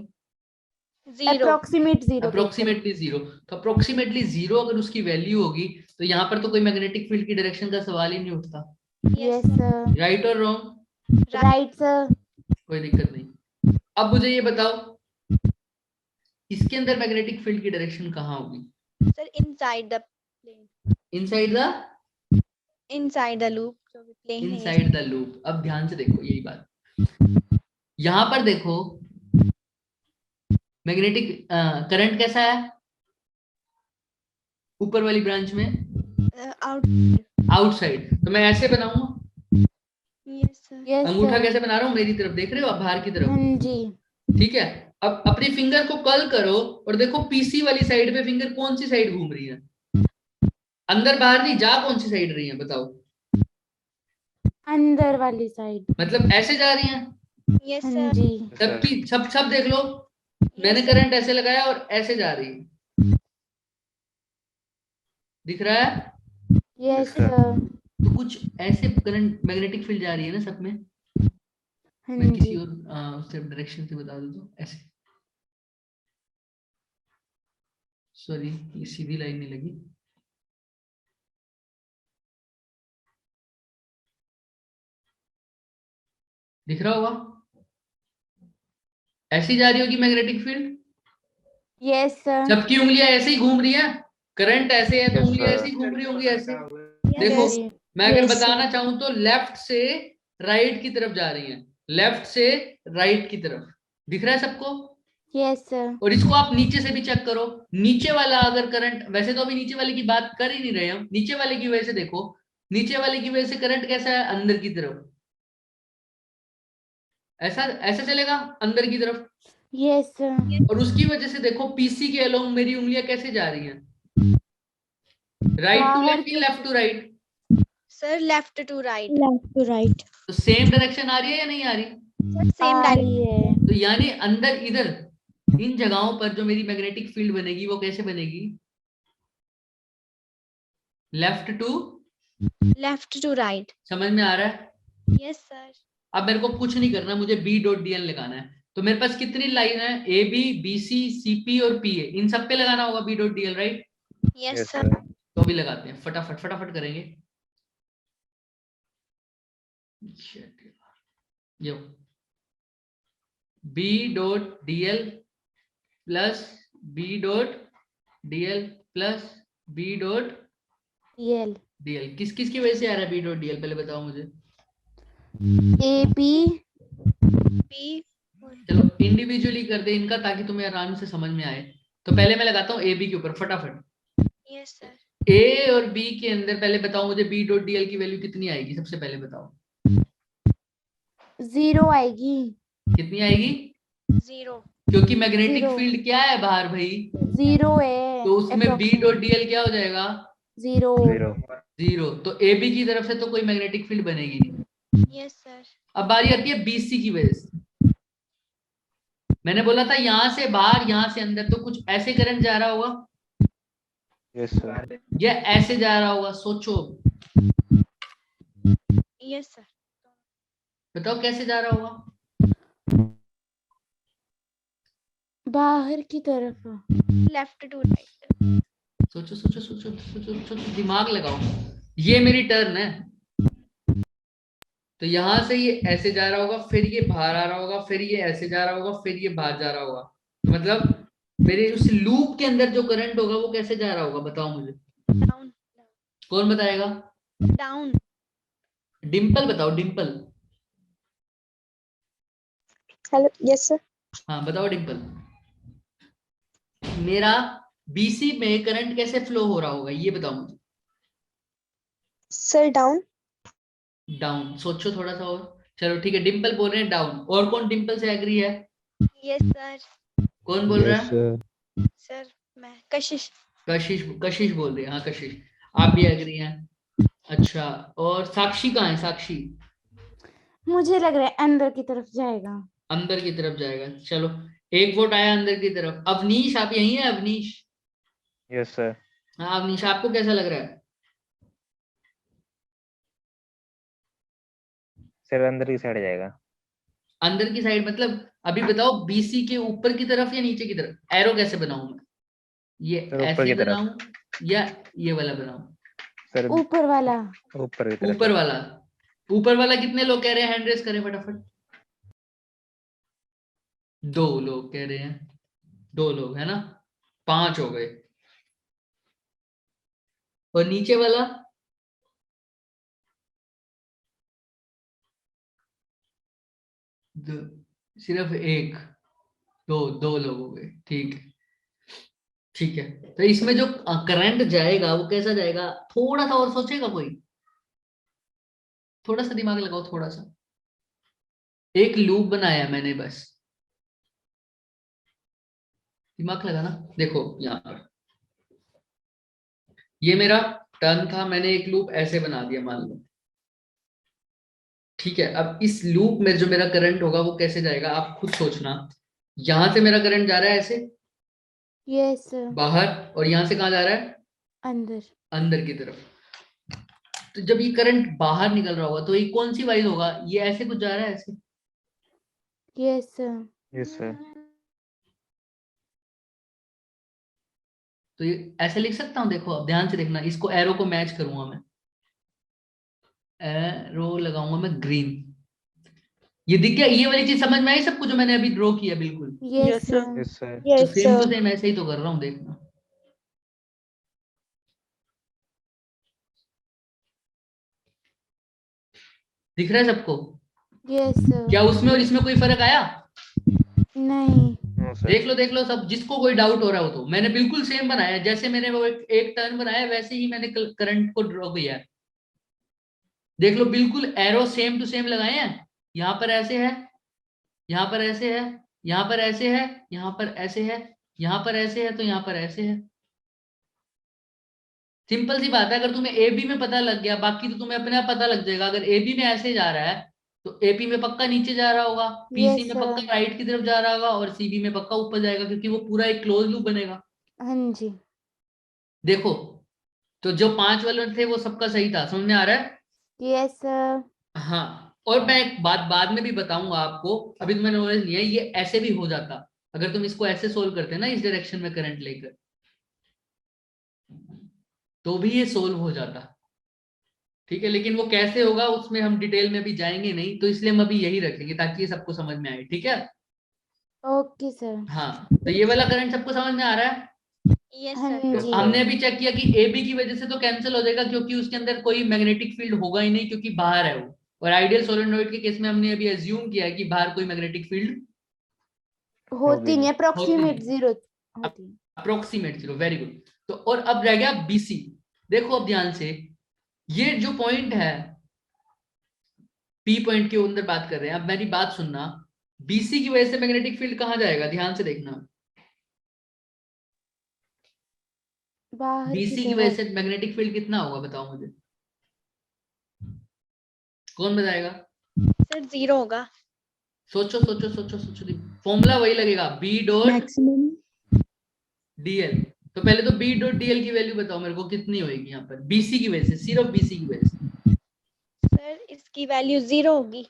0। अप्रोक्सीमेट 0 के अप्रोक्सीमेटली 0। तो अप्रोक्सीमेटली 0 अगर उसकी वैल्यू होगी तो यहाँ पर तो कोई मैग्नेटिक फील्ड की डायरेक्शन का सवाल ही नहीं उठता। Yes sir. राइट और रॉन्ग? Right sir. कोई दिक्कत नहीं। अब मुझे ये बताओ, इसके अंदर मैग्नेटिक फील्ड की डायरेक्शन कहाँ होगी? Sir inside the plane. Inside the inside the loop जो भी प्लेन है। Inside the loop. अब ध्यान से देखो यही बात, यहां पर देखो मैग्नेटिक करंट कैसा है ऊपर वाली ब्रांच में? आउट। आउटसाइड। तो मैं ऐसे बनाऊंगा, यस सर। यस अंगूठा सर। कैसे बना रहा हूं, मेरी तरफ देख रहे हो आप, बाहर की तरफ। हाँ जी। ठीक है, अब अपनी फिंगर को कर्ल करो और देखो पीसी वाली साइड पे फिंगर कौन सी साइड घूम रही है? अंदर बाहर नहीं, जा कौन सी साइड रही है बताओ? अंदर वाली साइड। मतलब ऐसे जा रही है। यस हाँ सर। जी। सबकी सब देख लो, मैंने करंट ऐसे लगाया और ऐसे जा रही है, दिख रहा है? Yes sir. सर। तो कुछ ऐसे करंट मैग्नेटिक फील्ड जा रही है ना सब में। हाँ मैं किसी जी। और डायरेक्शन से बता दूं तो ऐसे, सॉरी ये सीधी लाइन नहीं लगी, दिख रहा होगा? ऐसी जा रही होगी मैग्नेटिक फील्ड। Yes sir. सबकी उंगलियां ऐसे ही घूम रही हैं, करंट ऐसे है तो Yes, उंगलियां sir. ऐसे ही घूम रही होंगी ऐसे। हाँ देखो जी। मैं अगर Yes, बताना चाहूं तो लेफ्ट से राइट की तरफ जा रही हैं, लेफ्ट से राइट की तरफ, दिख रहा है सबको? Yes sir. और इसको आप नीचे से भी चेक करो, नीचे वाला अगर करंट, वैसे तो अभी नीचे वाले की बात कर ही नहीं रहे हम, नीचे वाले की वजह से देखो, नीचे वाले की वजह से करंट कैसा है अंदर की तरफ, ऐसा ऐसे चलेगा अंदर की तरफ। Yes sir. और उसकी वजह से देखो पीसी के अलोंग मेरी उंगलियां कैसे जा रही हैं, राइट टू बाहर लेफ्ट या की। Left to right? Sir left to right. Left to right. तो सेम डायरेक्शन आ रही है या नहीं आ रही? सर सेम आ डायरेक्शन। रही है। तो यानी अंदर इधर इन जगहों पर जो मेरी मैग्नेटिक फील्ड बनेगी वो कैसे बनेगी? Left to left to right. समझ में आ रहा है? Yes sir. अब मेरे को कुछ नहीं करना, मुझे बी डॉट डी एन लगाना है। तो मेरे पास कितनी लाइन है? A B B C C P और पी ए, इन सब पे लगाना होगा B dot D L, right? Yes Yes, sir. sir. तो अभी लगाते हैं, फटाफट फटाफट करेंगे। यो B dot D L plus B dot D L plus B dot L. D L. किस किस की वजह से आ रहा है बी डॉट डी एल, पहले बताओ मुझे। A P. पी। चलो इंडिविजुअली कर दे इनका ताकि तुम्हें आराम से समझ में आए। तो पहले मैं लगाता हूँ ए बी के ऊपर फटाफट। Yes sir. ए और बी के अंदर पहले बताओ मुझे बी डॉट डी एल की वैल्यू कितनी आएगी, सबसे पहले बताओ। 0 आएगी। कितनी आएगी? 0। क्योंकि मैग्नेटिक 0 फील्ड क्या है बाहर भाई, 0 है। तो उसमें बी डॉट डी एल क्या हो जाएगा? 0। 0. 0। तो ए बी की तरफ से तो कोई मैग्नेटिक फील्ड बनेगी नहीं। Yes sir. अब बारी आती है बीसी की वजह से। मैंने बोला था यहां से बाहर यहां से अंदर, तो कुछ ऐसे करंट जा रहा होगा Yes, sir. या ऐसे जा रहा होगा, सोचो यस सर। बताओ कैसे जा रहा होगा? बाहर की तरफ। Left to right. सोचो सोचो सोचो सोचो सोचो, दिमाग लगाओ। ये मेरी टर्न है, तो यहां से ये ऐसे जा रहा होगा, फिर ये बाहर आ रहा होगा, फिर ये ऐसे जा रहा होगा, फिर ये बाहर जा रहा होगा। तो मतलब मेरे उस लूप के अंदर जो करंट होगा वो कैसे जा रहा होगा, बताओ मुझे। Down. कौन बताएगा? Down. डिम्पल बताओ, डिम्पल। Hello. Yes, sir. हाँ बताओ डिम्पल। मेरा बीसी में करंट कैसे फ्लो हो रहा होगा ये बताओ मुझे। Sir, down. डाउन। सोचो थोड़ा सा और। चलो ठीक है, डिम्पल बोल रहे हैं डाउन। और कौन डिम्पल से एग्री है? Yes, sir. कौन बोल रहा Yes, है? sir. Sir, मैं कशिश. कशिश, कशिश बोल रही है। हाँ कशिश, आप भी एग्री हैं। अच्छा, और साक्षी कहाँ है? साक्षी मुझे लग रहा है अंदर की तरफ जाएगा। अंदर की तरफ जाएगा। चलो, एक वोट आया अंदर की तरफ। अवनीश, आप यही है? Awanish, Yes, sir. हाँ अवनीश, आपको कैसा लग रहा है? सर अंदर की साइड जाएगा। अंदर की साइड मतलब अभी बताओ, बीसी के ऊपर की तरफ या नीचे की तरफ? एरो कैसे बनाऊं मैं? ये सर ऊपर ऐसे की तरफ। बनाऊं या ये वाला बनाऊं? सर ऊपर वाला। ऊपर की तरफ। ऊपर वाला। ऊपर वाला कितने लोग कह रहे हैं? हैंड रेस करें फटाफट। 2 लोग कह रहे हैं। 2 लोग है ना, 5 हो गए। और नीचे वाला? सिर्फ 1, 2 लोग हो गए। ठीक है, ठीक है। तो इसमें जो करंट जाएगा वो कैसा जाएगा? थोड़ा सा और सोचेगा कोई? थोड़ा सा दिमाग लगाओ, थोड़ा सा। एक लूप बनाया मैंने बस, दिमाग लगाना। देखो यहाँ पर ये मेरा टर्न था, मैंने एक लूप ऐसे बना दिया मान लो। ठीक है, अब इस लूप में जो मेरा करंट होगा वो कैसे जाएगा आप खुद सोचना। यहां से मेरा करंट जा रहा है ऐसे यस बाहर, और यहां से कहाँ जा रहा है? अंदर। अंदर की तरफ। तो जब ये करंट बाहर निकल रहा होगा तो ये कौन सी वाइज होगा? ये ऐसे कुछ जा रहा है ऐसे। Yes Yes, sir. तो ये ऐसे लिख सकता हूँ। देखो अब ध्यान से देखना, इसको एरो को मैच करूंगा मैं। एरो लगाऊंगा मैं ग्रीन। ये दिख गया? ये वाली चीज समझ में आई सबको जो मैंने अभी ड्रॉ किया? बिल्कुल। Yes Yes, sir. तो Yes, same to sir. Same ऐसे ही तो कर रहा हूँ, देखना। दिख रहा है सबको? यस क्या उसमें और इसमें कोई फर्क आया? नहीं। No, sir. देख लो सब, जिसको कोई डाउट हो रहा हो तो। मैंने बिल्कुल सेम बनाया, जैसे मैंने वो एक टर्न बनाया वैसे ही मैंने करंट को ड्रॉ किया है। देख लो, बिल्कुल एरो सेम टू सेम लगाए हैं। यहाँ पर ऐसे है, यहाँ पर ऐसे है, यहाँ पर ऐसे है, यहाँ पर ऐसे है, यहाँ पर ऐसे है, तो यहाँ पर ऐसे है। सिंपल सी बात है। अगर तुम्हें ए बी में पता लग गया, बाकी तो तुम्हें अपने आप पता लग जाएगा। अगर ए बी में ऐसे जा रहा है तो एपी में पक्का नीचे जा रहा होगा, पीसी Yes, में पक्का sir. राइट की तरफ जा रहा होगा, और सीबी में पक्का ऊपर जाएगा, क्योंकि वो पूरा एक क्लोज लूप बनेगा। हाँ जी। देखो, तो जो 5 वाले थे वो सबका सही था, समझ में आ रहा है? Yes sir. हाँ, और मैं एक बात बाद में भी बताऊंगा आपको, अभी तुम्हें नॉलेज नहीं है। ये ऐसे भी हो जाता, अगर तुम इसको ऐसे सोल्व करते ना, इस डायरेक्शन में करंट लेकर, तो भी ये सोल्व हो जाता। ठीक है, लेकिन वो कैसे होगा उसमें हम डिटेल में भी जाएंगे नहीं, तो इसलिए हम अभी यही रखेंगे ताकि ये सबको समझ में आए। ठीक है? Okay sir. हाँ, तो ये वाला करंट सबको समझ में आ रहा है? Yes, हाँ sir. जी। हमने अभी चेक किया कि ए बी की वजह से तो कैंसिल हो जाएगा, क्योंकि उसके अंदर कोई मैग्नेटिक फील्ड होगा ही नहीं, क्योंकि बाहर है वो। और आइडियल सोलेनोइड के केस में हमने अभी एज्यूम किया है कि बाहर कोई मैग्नेटिक फील्ड होती नहीं, अप्रोक्सीमेट होती जीरो होती है। अप्रोक्सीमेट 0। Very good. तो और अब रह गया बीसी। देखो अब ध्यान से, ये जो पॉइंट है, पी पॉइंट के अंदर बात कर रहे हैं। अब मेरी बात सुनना, बीसी की वजह से मैग्नेटिक फील्ड कहाँ जाएगा? ध्यान से देखना। बाहर की बीसी की वजह तरफ। से मैग्नेटिक फील्ड कितना होगा, बताओ मुझे। कौन बताएगा? Sir, 0 होगा. सोचो सोचो सोचो सोचो, फॉर्मूला वही लगेगा, बी डॉट maximum डीएल। तो पहले तो बी डॉट डीएल की वैल्यू बताओ मेरे को, कितनी होगी यहाँ पर बीसी की वजह से, सिर्फ बीसी की वजह से। Sir, इसकी वैल्यू 0 होगी.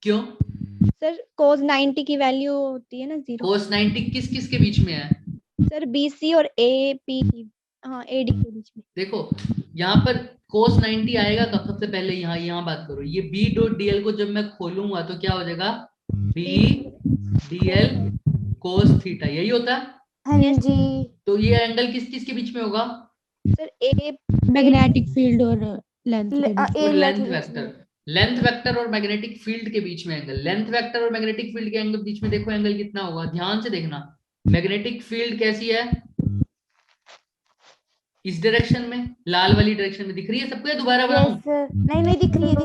क्यों? Sir, cos 90 की वैल्यू होती है ना 0. cos 90 किस किस के बीच में है? सर BC और AP, हाँ AD के बीच में। देखो यहाँ पर cos 90 आएगा कब? सबसे पहले यहाँ बात करो, ये B डॉट DL को जब मैं खोलूंगा तो क्या हो जाएगा? B DL cos थीटा, यही होता है। हाँ Yes. जी। तो ये एंगल किस किस के बीच में होगा? सर A मैग्नेटिक फील्ड और लेंथ के बीच। और एरिया लेंथ के बीच वेक्टर, में। लेंथ वेक्टर और मैग्नेटिक फील्ड के बीच में एंगल, लेंथ वेक्टर और मैग्नेटिक फील्ड के एंगल बीच में देखो एंगल कितना होगा, ध्यान से देखना। मैग्नेटिक फील्ड कैसी है? इस डायरेक्शन में, लाल वाली डायरेक्शन में दिख रही है सबको या दोबारा बनाऊं? यस, नहीं दिख रही है,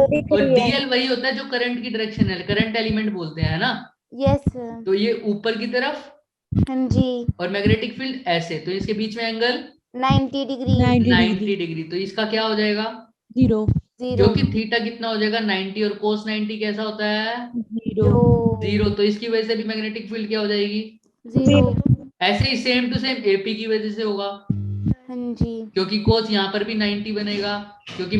दिख रही है। और डीएल वही होता है जो करंट की डायरेक्शन है, करंट एलिमेंट बोलते हैं ना। यस, तो ये ऊपर की तरफ, हाँ जी। और मैग्नेटिक फील्ड ऐसे, तो इसके बीच में एंगल 90 डिग्री। 90 डिग्री। तो इसका क्या हो जाएगा? 0 जो कि थीटा कितना हो जाएगा? 90। और कोस 90 कैसा होता है? 0 0। तो इसकी वजह से भी मैग्नेटिक फील्ड क्या हो जाएगी? 0। ऐसे ही सेम टू सेम एपी की वजह से होगा, हाँ जी। क्योंकि कोस यहाँ पर भी 90 बनेगा, क्योंकि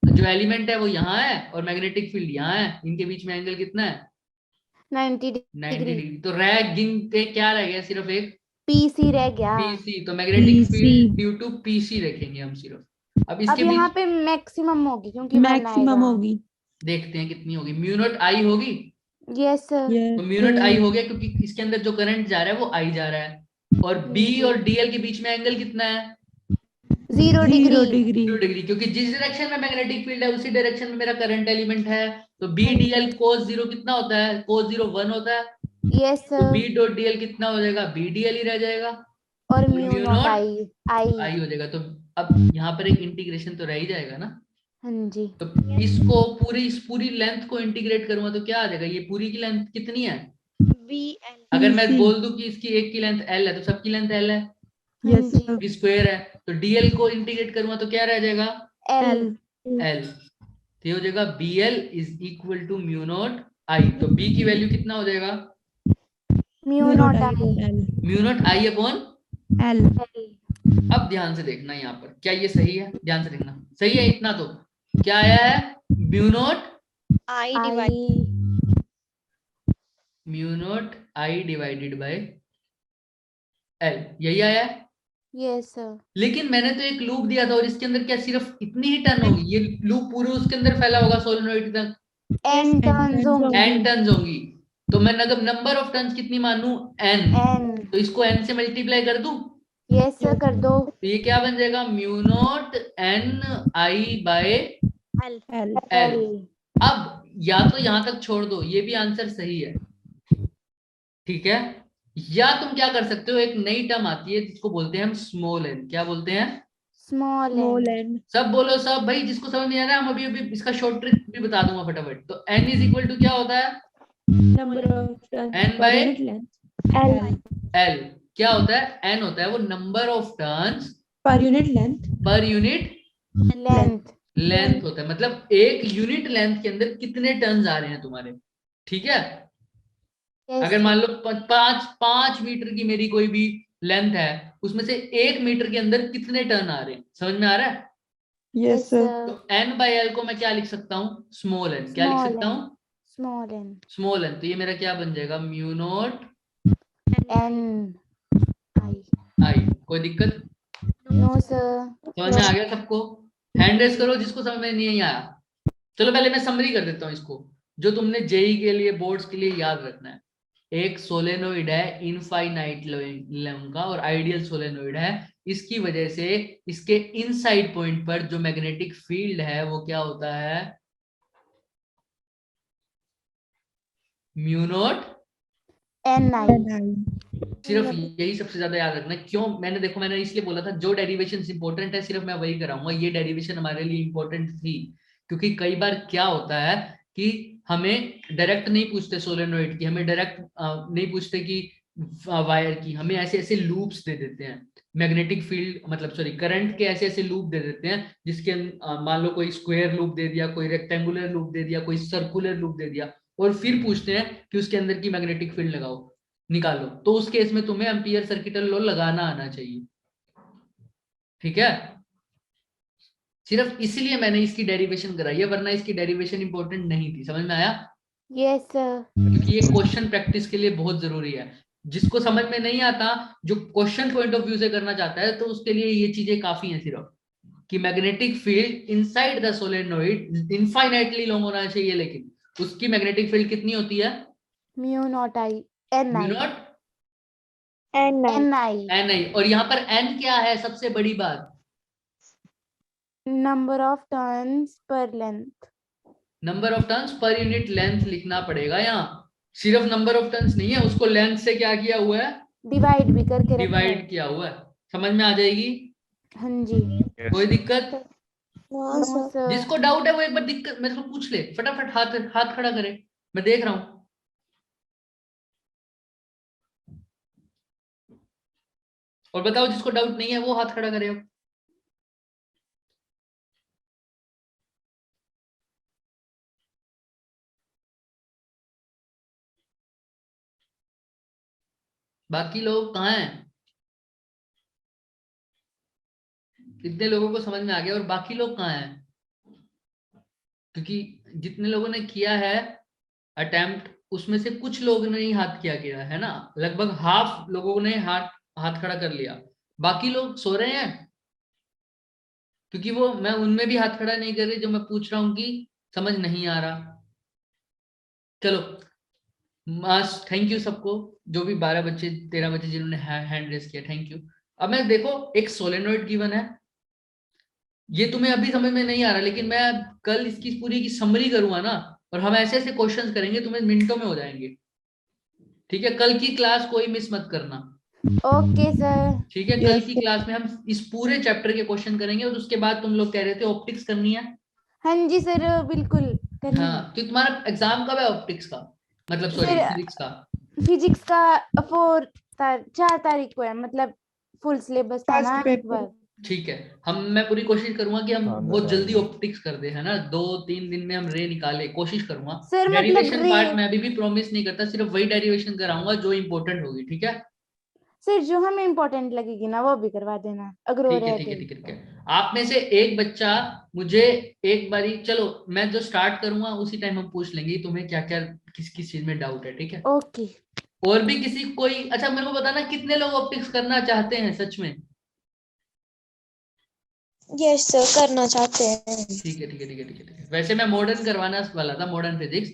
जो एलिमेंट है वो यहाँ है और मैग्नेटिक फील्ड यहाँ है, इनके बीच में एंगल कितना है? 90 90 डिग्री। डिग्री। तो रह गिनते क्या रह गया? सिर्फ एक पीसी रह गया। पीसी। तो magnetic PC field due to PC रखेंगे हम सिर्फ। अब अब इसके यहाँ बीच पे मैक्सिमम होगी क्योंकि 1 मैक्सिमम आएगा। होगी। देखते हैं कितनी होगी। म्यू नॉट आई होगी। यस तो Yes, म्यू नॉट आई हो गया क्योंकि इसके अंदर जो करंट जा रहा है वो आई जा रहा है। और बी और डीएल के बीच में एंगल कितना है? 0 0 डिग्री। 0 डिग्री। डिग्री, क्योंकि जिस डायरेक्शन में मैग्नेटिक फील्ड है उसी डायरेक्शन में मेरा करंट एलिमेंट है। तो बी डीएल कोस 0 कितना होता है? कोस 0 1 होता है। यस, तो बी डॉट डीएल कितना हो जाएगा? बी डीएल ही रह जाएगा और म्यू म्यू नॉट आई। आई हो जाएगा। तो अब यहाँ पर एक इंटीग्रेशन तो रह ही जाएगा ना। हाँ जी। तो इसको पूरी लेंथ को इंटीग्रेट करूंगा तो क्या आ जाएगा? ये पूरी की लेंथ कितनी है? BL। अगर मैं PC बोल दूं कि इसकी एक की लेंथ एल है तो सबकी लेंथ एल है, हाँ Yes, जी। sir. स्क्वायर है। तो डीएल को इंटीग्रेट करूंगा तो क्या रह जाएगा? एल। एल। तो ये हो जाएगा BL is equal to mu not I. तो बी की वैल्यू कितना हो जाएगा? Mu not I. Mu not I upon L. अब ध्यान से देखना यहाँ पर, क्या ये सही है? ध्यान से देखना, सही है इतना तो। क्या आया है? Mu not I divide I. Mu not I divided by L, यही आया है। Yes sir. लेकिन मैंने तो एक लूप दिया था और इसके अंदर क्या सिर्फ इतनी ही टर्न होगी? ये लूप पूरे उसके अंदर फैला होगा सोलेनोइड तक, एन टर्न्स होंगी। एन टर्न्स होंगी। तो मैं अगर नंबर ऑफ टर्न्स कितनी मानूं? एन। एन। तो इसको एन से मल्टीप्लाई कर दूं यस सर, कर दो। तो ये क्या बन जाएगा? Mu not N I by L। L. L. अब या तो यहां तक छोड़ दो, ये भी आंसर सही है, ठीक है। या तुम क्या कर सकते हो, एक नई टर्म आती है जिसको बोलते हैं हम स्मॉल एन। क्या बोलते हैं? Small N. N. सब बोलो सब भाई, जिसको समझ नहीं आ रहा हम अभी अभी इसका शॉर्ट ट्रिक भी बता दूंगा फटाफट। तो n इज इक्वल टू क्या होता है? Number of turns N per by unit length. L. l। क्या होता है? n होता है वो number of turns Per unit length. पर यूनिट लेंथ। लेंथ होता है, मतलब एक यूनिट लेंथ के अंदर कितने टर्न्स आ रहे हैं तुम्हारे, ठीक है। अगर मान लो 5 मीटर की मेरी कोई भी लेंथ है, उसमें से 1 मीटर के अंदर कितने टर्न आ रहे हैं, समझ में आ रहा है? Yes, sir. तो n बाई एल को मैं क्या लिख सकता हूँ? Small N. क्या लिख सकता हूँ? Small N. Small N. तो ये मेरा क्या बन जाएगा? Mu not N I. I. कोई दिक्कत? No sir. समझ में आ गया सबको? हैंड रेस करो जिसको समझ में नहीं आया। चलो पहले मैं समरी कर देता हूँ इसको, जो तुमने जेई के लिए, बोर्ड्स के लिए याद रखना है। एक सोलेनोइड है इनफाइनाइट लेंथ का और आइडियल सोलेनोइड है। इसकी वजह से इसके इनसाइड पॉइंट पर जो मैग्नेटिक फील्ड है वो क्या होता है? Mu not N I. सिर्फ यही सबसे ज्यादा याद रखना। क्यों? मैंने इसलिए बोला था जो डेरिवेशन इंपॉर्टेंट है सिर्फ मैं वही कराऊंगा। ये डेरिवेशन हमारे लिए इंपॉर्टेंट थी क्योंकि कई बार क्या होता है कि हमें डायरेक्ट नहीं पूछते सोलेनोइड की, हमें डायरेक्ट नहीं पूछते कि वायर की, हमें ऐसे ऐसे लूप्स दे देते हैं मैग्नेटिक फील्ड, मतलब सॉरी करंट के ऐसे ऐसे लूप दे देते हैं जिसके मान लो कोई स्क्वायर लूप दे दिया, कोई रेक्टेंगुलर लूप दे दिया, कोई सर्कुलर लूप दे दिया, और फिर पूछते हैं कि उसके अंदर की मैग्नेटिक फील्ड लगाओ, निकालो। तो उस केस में तुम्हें एम्पियर सर्किटल लॉ लगाना आना चाहिए, ठीक है। सिर्फ इसलिए मैंने इसकी डेरिवेशन कराई है, वरना इसकी डेरिवेशन इंपॉर्टेंट नहीं थी। समझ में आया? Yes sir. क्योंकि ये क्वेश्चन प्रैक्टिस के लिए बहुत जरूरी है। जिसको समझ में नहीं आता, जो क्वेश्चन पॉइंट ऑफ व्यू से करना चाहता है, तो उसके लिए ये चीजें काफी हैं सिर्फ, कि magnetic field inside the solenoid infinitely long होना चाहिए, लेकिन उसकी मैग्नेटिक फील्ड कितनी होती है? Mu not I N mu I naught And N I N I. और यहाँ पर एन क्या है? सबसे बड़ी बात, number of turns per length. Number of turns per unit length लिखना पड़ेगा यहाँ। सिर्फ नंबर ऑफ टर्न्स नहीं है, उसको लेंथ से क्या किया हुआ है? डिवाइड भी करके रखा है। डिवाइड किया हुआ है। समझ में आ जाएगी? हाँ जी। Yes, कोई sir. दिक्कत? no, no sir. सर। जिसको डाउट है वो एक बार दिक्कत मेरे को पूछ ले, फटाफट हाथ हाथ खड़ा करे, मैं देख रहा हूं। और बताओ जिसको डाउट नहीं है वो हाथ खड़ा करे। अब बाकी लोग कहाँ हैं? कितने लोगों को समझ में आ गया? और बाकी लोग कहाँ हैं? क्योंकि जितने लोगों ने किया है अटेम्प्ट, उसमें से कुछ लोग ने ही हाथ किया है ना, लगभग हाफ लोगों ने हाथ हाथ खड़ा कर लिया। बाकी लोग सो रहे हैं, क्योंकि वो मैं उनमें भी हाथ खड़ा नहीं कर रही जो मैं पूछ रहा हूँ कि समझ नहीं आ रहा। चलो मास, थैंक यू सबको, जो भी 12 बच्चे 13 बच्चे जिन्होंने हैंड रेस किया, थैंक यू। अब मैं देखो, एक सोलेनोइड गिवन है, ये तुम्हें अभी समझ में नहीं आ रहा, लेकिन मैं कल इसकी पूरी की समरी करूंगा ना, और हम ऐसे ऐसे क्वेश्चंस करेंगे तुम्हें मिनटों में हो जाएंगे। ठीक है, कल की क्लास कोई मिस मत करना। Okay sir. ठीक है, कल की क्लास में हम इस पूरे चैप्टर के क्वेश्चन करेंगे, और उसके बाद तुम लोग कह रहे थे ऑप्टिक्स करनी है। हाँ जी सर, बिल्कुल करनी है। हाँ, तो तुम्हारा एग्जाम कब है ऑप्टिक्स का? मतलब सॉरी, सर फिजिक्स का। फिजिक्स का 4 तारीख को है, मतलब फुल सिलेबस था ना एक बार। ठीक है, मैं पूरी कोशिश करूंगा कि हम हाँ, बहुत मैं जल्दी राइट। ऑप्टिक्स कर दे, है ना, 2-3 दिन में हम रे निकाले, कोशिश करूंगा। सर मतलब डेरिवेशन पार्ट मैं अभी भी प्रॉमिस नहीं करता, सिर्फ वही डेरिवेशन कराऊंगा जो इंपॉर्टेंट होगी। ठीक है, सर जो हमें इम्पोर्टेंट लगेगी ना वो भी करवा देना, अगर वो ठीक है, रह ठीक है, गई। ठीक है, ठीक है। आप में से एक बच्चा मुझे एक बारी, चलो मैं जो स्टार्ट करूंगा उसी टाइम हम पूछ लेंगे तुम्हें क्या क्या किस किस चीज में डाउट है। ठीक है, ओके। और भी किसी कोई, अच्छा मेरे को बताना कितने लोग ऑप्टिक्स करना चाहते हैं सच में? Yes, sir. करना चाहते हैं. ठीक है, ठीक है, ठीक है, ठीक है, ठीक है। वैसे मैं मॉडर्न करवाना वाला था, मॉडर्न फिजिक्स।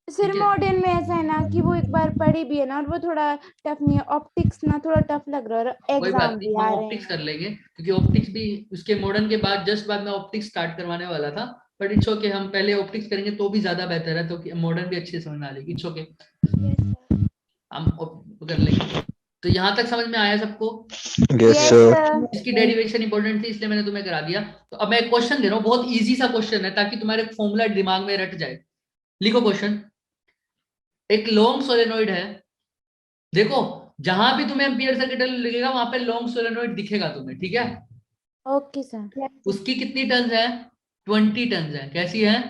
सर ठीक है, मॉडर्न में ऐसा है ना कि वो एक बार पढ़ी भी है ना, और वो थोड़ा टफ नहीं है। ऑप्टिक्स ना थोड़ा टफ लग रहा है, और कोई बात एग्जाम नहीं, भी हम आ रहे ऑप्टिक्स हैं। कर लेंगे, क्योंकि ऑप्टिक्स भी उसके मॉडर्न के बाद जस्ट बाद में ऑप्टिक्स स्टार्ट करवाने वाला था। बट इट्स ओके, हम पहले ऑप्टिक्स करेंगे तो भी ज्यादा बेहतर है, तो मॉडर्न भी अच्छे समझ में आ जाएगी। इट्स ओके, हम कर लेंगे। तो यहाँ तक समझ में आया सबको? Yes, yes sir. सर। इसकी डेरिवेशन इंपॉर्टेंट थी, इसलिए मैंने तुम्हें करा दिया। तो अब मैं एक क्वेश्चन दे रहा हूँ, बहुत इजी सा क्वेश्चन है, ताकि तुम्हारे फॉर्मूला दिमाग में रट जाए। लिखो क्वेश्चन। एक लॉन्ग सोलेनोइड है, देखो जहां भी तुम्हें एम्पियर सर्किट लिखेगा वहां पे लॉन्ग सोलेनोइड दिखेगा तुम्हें। ठीक है, ओके सर। उसकी कितनी टर्न्स है? 20 टर्न्स है। कैसी है?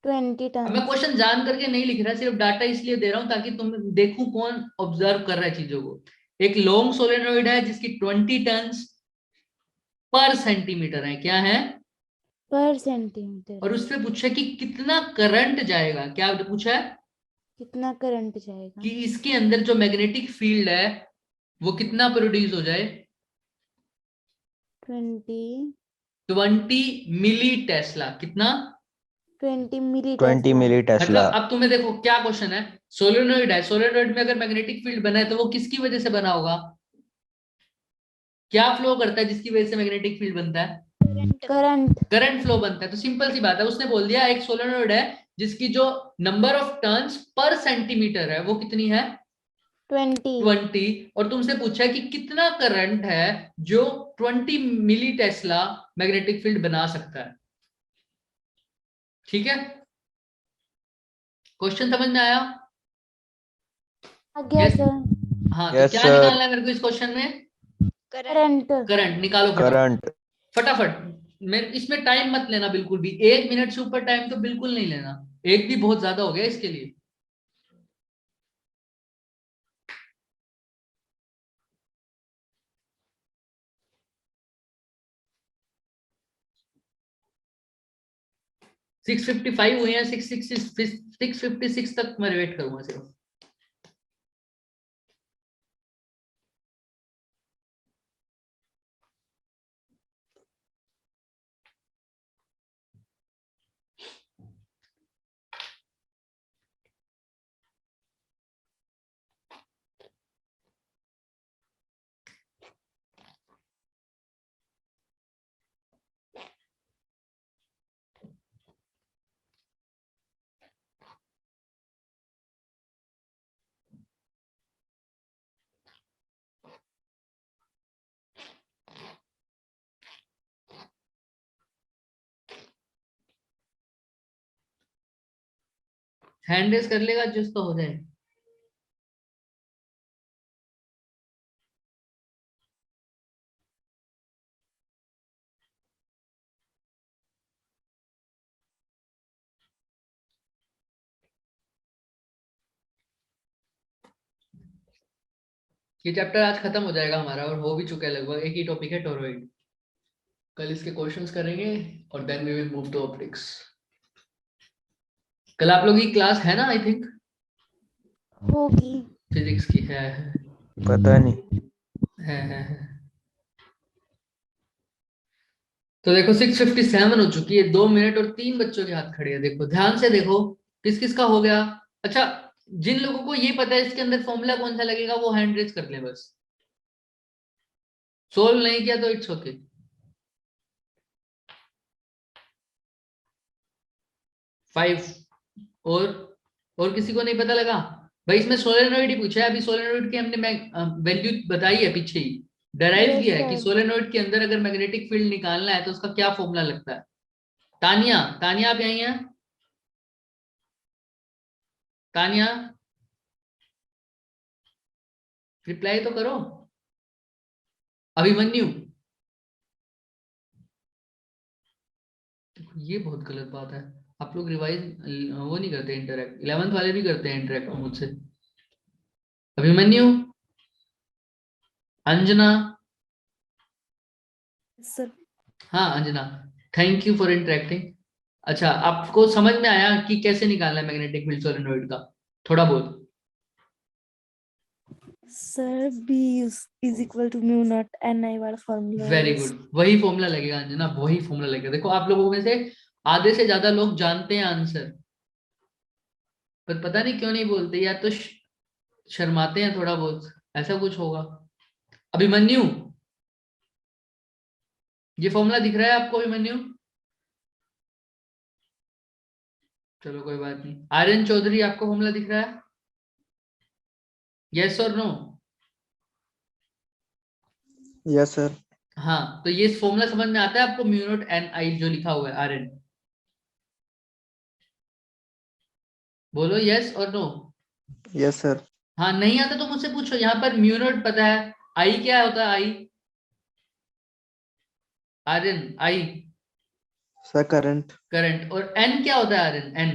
20 अब मैं टन। क्वेश्चन जान करके नहीं लिख रहा, सिर्फ डाटा इसलिए दे रहा हूं ताकि तुम देखूं कौन ऑब्जर्व कर रहा है चीजों को। एक लॉन्ग सोलेनोइड है जिसकी 20 टर्न्स पर सेंटीमीटर है। क्या है? पर सेंटीमीटर। और उससे पूछा कि कितना करंट जाएगा। क्या पूछा है? कितना करंट जाएगा? कि इसके अंदर जो मैग्नेटिक फील्ड है वो कितना प्रोड्यूस हो जाए? 20 मिली टेस्ला। कितना? 20 मिली 20 मिली मतलब टेस्ला. अब तुम्हें देखो क्या क्वेश्चन है। सोलेनोइड है, सोलेनोइड में अगर मैग्नेटिक फील्ड बना है तो वो किसकी वजह से बना होगा? क्या फ्लो करता है जिसकी वजह से मैग्नेटिक फील्ड बनता है? करंट। करंट फ्लो बनता है। तो सिंपल सी बात है, उसने बोल दिया एक सोलेनोइड है जिसकी जो नंबर ऑफ टर्न्स पर सेंटीमीटर है वो कितनी है? 20। 20। और तुमसे पूछा है कि कितना करंट है जो 20 मिली टेस्ला मैग्नेटिक फील्ड बना सकता है। ठीक है, क्वेश्चन समझ में आया? आ गया Yes? सर। हाँ, तो Yes, क्या sir. निकालना है मेरे को इस क्वेश्चन में? करंट। करंट निकालो फटाफट। Current. फटाफट। मेरे इसमें टाइम मत लेना बिल्कुल भी, 1 मिनट से ऊपर टाइम तो बिल्कुल नहीं लेना। एक भी बहुत ज्यादा हो गया इसके लिए। सिक्स 6:55 हुए हैं, 6:56 तक मैं वेट करूंगा सिर्फ। हैंड रेस कर लेगा जिसका हो जाए। ये चैप्टर आज खत्म हो जाएगा हमारा, और हो भी चुका है लगभग। एक ही टॉपिक है टोरॉइड। कल इसके क्वेश्चंस करेंगे और then we will move to optics. कल आप लोगों की क्लास है ना? आई थिंक होगी। फिजिक्स की है। पता नहीं। है। तो देखो 6:57 हो चुकी है, 2 मिनट और 3 बच्चों के हाथ खड़े हैं। देखो ध्यान से देखो किस किस का हो गया। अच्छा, जिन लोगों को ये पता है इसके अंदर फॉर्मूला कौन सा लगेगा वो हैंड रेज कर ले बस। सोल्व नहीं किया तो इट्स ओके। 5 और किसी को नहीं पता लगा? भाई इसमें सोलेनोइड ही पूछा है। अभी सोलेनोइड की हमने वैल्यू बताई है पीछे ही, डराइव Yes, किया है कि sir. सोलेनोइड के अंदर अगर मैग्नेटिक फील्ड निकालना है तो उसका क्या फॉर्मूला लगता है। तानिया, तानिया आप यहीं हैं? तानिया रिप्लाई तो करो। अभिमन्यु, ये बहुत गलत बात है। आप लोग रिवाइज वो नहीं करते, इंटरेक्ट 11th वाले भी करते हैं इंटरेक्ट मुझसे। अभिमन्यु, अंजना, Sir. हाँ Anjana, thank you for interacting. अच्छा, आपको समझ में आया कि कैसे निकालना है मैग्नेटिक फील्ड सोलेनोइड का? थोड़ा बहुत। Sir, B is equal to mu naught Ni वाला formula वेरी है। गुड, वही फॉर्मूला लगेगा अंजना, वही फॉर्मूला लगेगा। देखो आप लोगों में से आधे से ज्यादा लोग जानते हैं आंसर, पर पता नहीं क्यों नहीं बोलते, या तो शर्माते हैं थोड़ा बहुत, ऐसा कुछ होगा। अभिमन्यु, ये फॉर्मूला दिख रहा है आपको अभिमन्यु? चलो कोई बात नहीं। आर्यन चौधरी, आपको फॉर्मूला दिख रहा है? यस और नो? Yes sir. हाँ, तो ये फॉर्मूला समझ में आता है आपको? म्यू नॉट एन आई जो लिखा हुआ है। आर्यन बोलो यस और नो। Yes sir. हाँ, नहीं आता तो मुझसे पूछो। यहाँ पर म्यू नॉट पता है, आई क्या होता है? I Aryan, I sir current. Current. और एन क्या होता है Aryan? N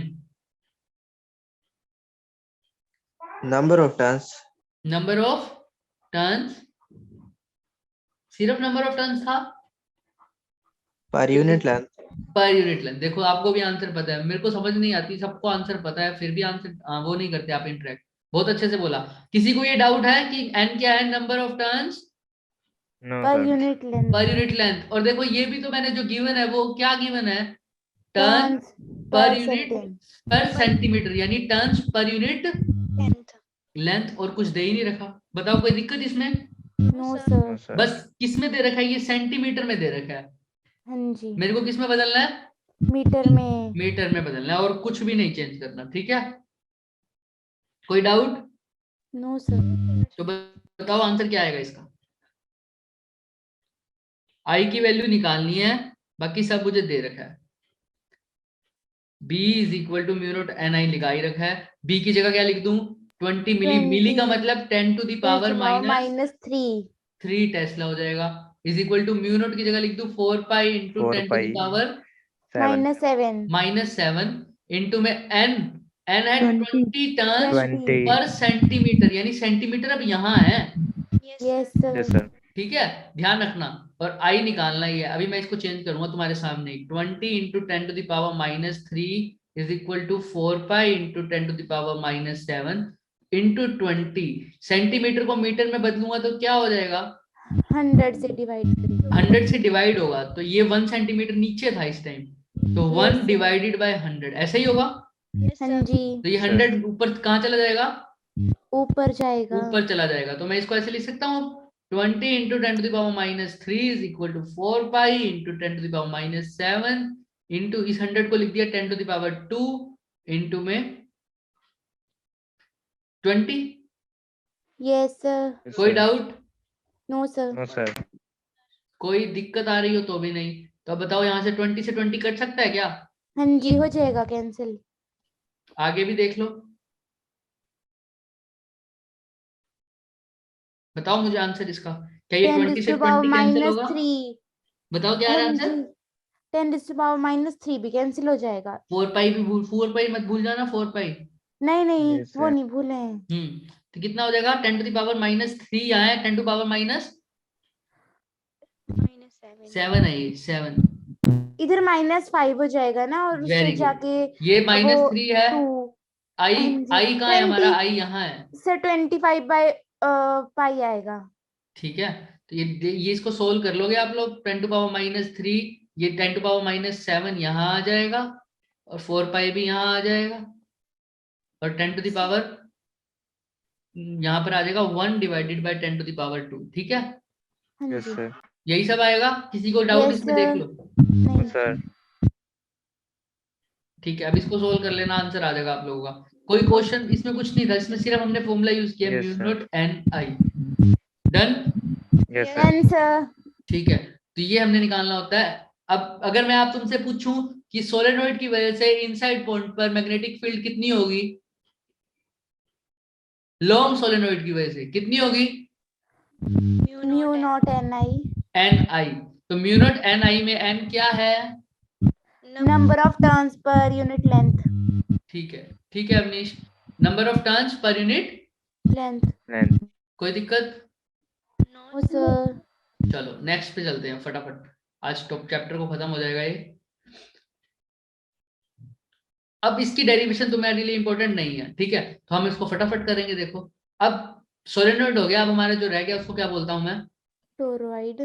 number of turns. Number of turns. सिर्फ नंबर ऑफ टर्न्स था? Per unit length. Per unit length. देखो आपको भी आंसर पता है, मेरे को समझ नहीं आती, सबको आंसर पता है, फिर भी आंसर वो नहीं करते आप इंटरेक्ट। बहुत अच्छे से बोला। किसी को ये डाउट है कि एन क्या है? नंबर ऑफ टर्न्स नो पर sir. Unit length. Per unit length. और देखो ये भी तो मैंने जो गिवन है वो क्या गिवन है? Turn turns per per unit centimetre. पर सेंटीमीटर, यानी turns per unit Length. Length. और कुछ दे ही नहीं रखा। बताओ कोई दिक्कत इसमें? No no sir. सर। बस किसमें दे रखा है? ये सेंटीमीटर में दे रखा है। हाँ जी, मेरे को किस में बदलना है? मीटर में। मीटर में बदलना है, और कुछ भी नहीं चेंज करना। ठीक है, कोई डाउट? No sir. तो बताओ आंसर क्या आएगा इसका? आई की वैल्यू निकालनी है, बाकी सब मुझे दे रखा है। B is equal to mu not N I लिखा ही रखा है। B की जगह क्या लिख दूं? 20 मिली। मिली का 20 मतलब 10 टू द पावर -3 3 टेस्ला हो जाएगा। Is equal to mu not की जगह लिख दूं 4 pi into 4 10 to the pi power 7। -7 -7 into में एन। एन है 20 20 टर्न्स 20। पर सेंटीमीटर, यानी सेंटीमीटर अब यहाँ है। Yes, yes sir. Yes sir. Sir. ठीक है, ध्यान रखना। और आई निकालना ही है। अभी मैं इसको चेंज करूंगा तुम्हारे सामने। 20 into 10 to the power -3 is equal to 4 pi into 10 to the power -7 into 20। Centimetre को मीटर में बदलूंगा तो क्या हो जाएगा? 100 से डिवाइड करेंगे। 100 से डिवाइड होगा, तो ये 1 सेंटीमीटर नीचे था इस टाइम, तो 1 Yes, sir. डिवाइडेड बाय 100 ऐसा ही होगा। Yes, हाँ sir. जी, तो ये Sir. 100 ऊपर कहाँ चला जाएगा? ऊपर जाएगा। ऊपर चला जाएगा। तो मैं इसको ऐसे लिख सकता हूँ 20 into 10 to the power -3 is equal to 4 pi into 10 to the power -7 into इस 100 को लिख दिया 10 टू द पावर 2 इंटू में 20। Yes sir. कोई doubt? No sir. No sir. कोई दिक्कत आ रही हो तो भी नहीं? तो अब बताओ यहाँ से 20 से 20 कट सकता है क्या? हाँ जी, हो जाएगा कैंसिल। आगे भी देख लो, बताओ मुझे आंसर इसका। क्या ये 10 20 से to power 20 कैंसिल minus होगा? 3 बताओ क्या आ रहा है आंसर? 10 to power minus 3 भी कैंसिल हो जाएगा। 4 पाई भी भूल, 4 पाई मत भूल जाना, 4 पाई। नहीं नहीं Yes, वो sir. नहीं भूले हैं। तो कितना हो जाएगा? 10 टू द पावर माइनस 3 यहाँ है, 10 टू पावर माइनस -7 7 है, ये 7। इधर -5 हो जाएगा ना, और उससे वेरी गुड। जाके ये वो -3 है। 2। आई, हाँ जी, आई कहाँ है हमारा? 20 आई यहाँ है। से 25 बाय पाई आएगा। ठीक है, तो ये इसको सोल्व कर लोगे आप लोग। 10 टू पावर -3, ये 10 टू पावर -7 यहाँ आ जाएगा, और 4 पाई भी यहाँ आ जाएगा, और 10 टू द पावर यहाँ पर आ जाएगा 1 divided by 10 to the power 2। ठीक है, हाँ Yes, जी। sir. यही सब आएगा। किसी को डाउट Yes, इसमें? देख sir. लो। नहीं। Sir. ठीक है, अब इसको सोल्व कर लेना, आंसर आ जाएगा आप लोगों का। कोई क्वेश्चन इसमें कुछ नहीं था, इसमें सिर्फ हमने फॉर्मूला यूज किया, Yes, mu sir. Not N I. Done? Yes, sir. Then sir, ठीक है, तो ये हमने निकालना होता है। अब अगर मैं आप तुमसे पूछूं कि सोलेनोइड की वजह से इनसाइड पॉइंट पर मैग्नेटिक फील्ड कितनी होगी, लॉन्ग सोलेनोइड की वजह से कितनी होगी? mu naught ni, एन आई। तो म्यू नॉट एन आई में एन क्या है? number of turns per unit length. ठीक है, ठीक है Avnish, number of turns per unit Length. Length. कोई दिक्कत? Oh sir. चलो नेक्स्ट पे चलते हैं फटाफट, आज टॉप चैप्टर को खत्म हो जाएगा ये। अब इसकी डेरिवेशन तुम्हारे लिए इंपॉर्टेंट नहीं है, ठीक है, तो हम इसको फटाफट करेंगे। देखो, अब सोलेनोइड हो गया, अब हमारा जो रह गया उसको क्या बोलता हूं मैं? Toroid.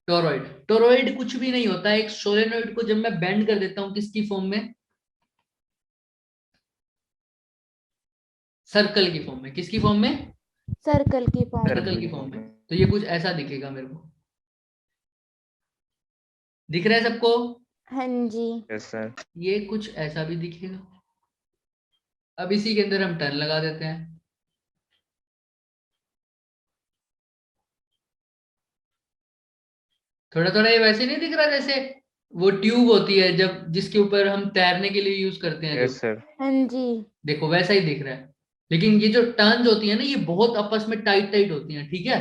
टोरॉइड। टोरॉइड कुछ भी नहीं होता है, एक सोलेनोइड को जब मैं बेंड कर देता हूं किसकी फॉर्म में? सर्कल की फॉर्म में। किसकी फॉर्म में? Circle की form. सर्कल की फॉर्म में। तो ये कुछ ऐसा दिखेगा मेरे को, दिख रहा है सबको? हाँ जी। Yes, sir. ये कुछ ऐसा भी दिखेगा। अब इसी के अंदर हम टर्न लगा देते हैं। थोड़ा थोड़ा ये वैसे नहीं दिख रहा जैसे वो ट्यूब होती है जब, जिसके ऊपर हम तैरने के लिए यूज करते हैं Yes, जो, sir. हाँ जी। देखो वैसा ही दिख रहा है। लेकिन ये जो टर्न्स होती है ना, ये बहुत आपस में टाइट टाइट होती हैं, ठीक है।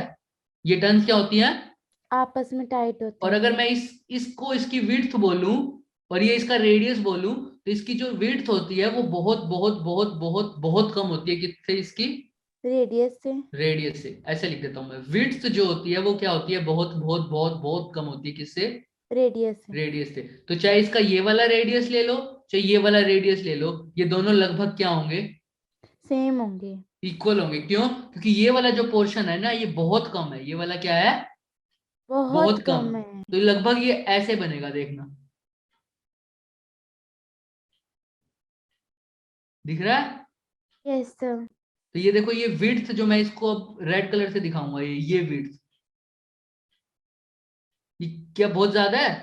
ये टर्न्स क्या होती हैं? आपस में टाइट होते और हैं। अगर मैं इसको इसकी विड्थ बोलूं और ये इसका रेडियस बोलूं, तो इसकी जो विड्थ होती है वो बहुत बहुत बहुत बहुत बहुत कम होती है। किससे? इसकी रेडियस से। रेडियस से। ऐसे लिख देता हूं मैं, विड्थ जो होती है वो क्या होती है? बहुत बहुत बहुत बहुत कम होती है। किससे? रेडियस से। रेडियस से। तो चाहे इसका ये वाला रेडियस ले लो, चाहे ये वाला रेडियस ले लो, ये दोनों लगभग क्या होंगे? सेम होंगे। इक्वल होंगे। क्यों? क्योंकि ये वाला जो पोर्शन है ना, ये बहुत कम है। ये वाला क्या है? बहुत कम है। तो लगभग ये ऐसे बनेगा, देखना। दिख रहा है? Yes sir. तो ये देखो, ये विड्थ जो मैं इसको अब रेड कलर से दिखाऊंगा, ये विड्थ, ये क्या बहुत ज्यादा है?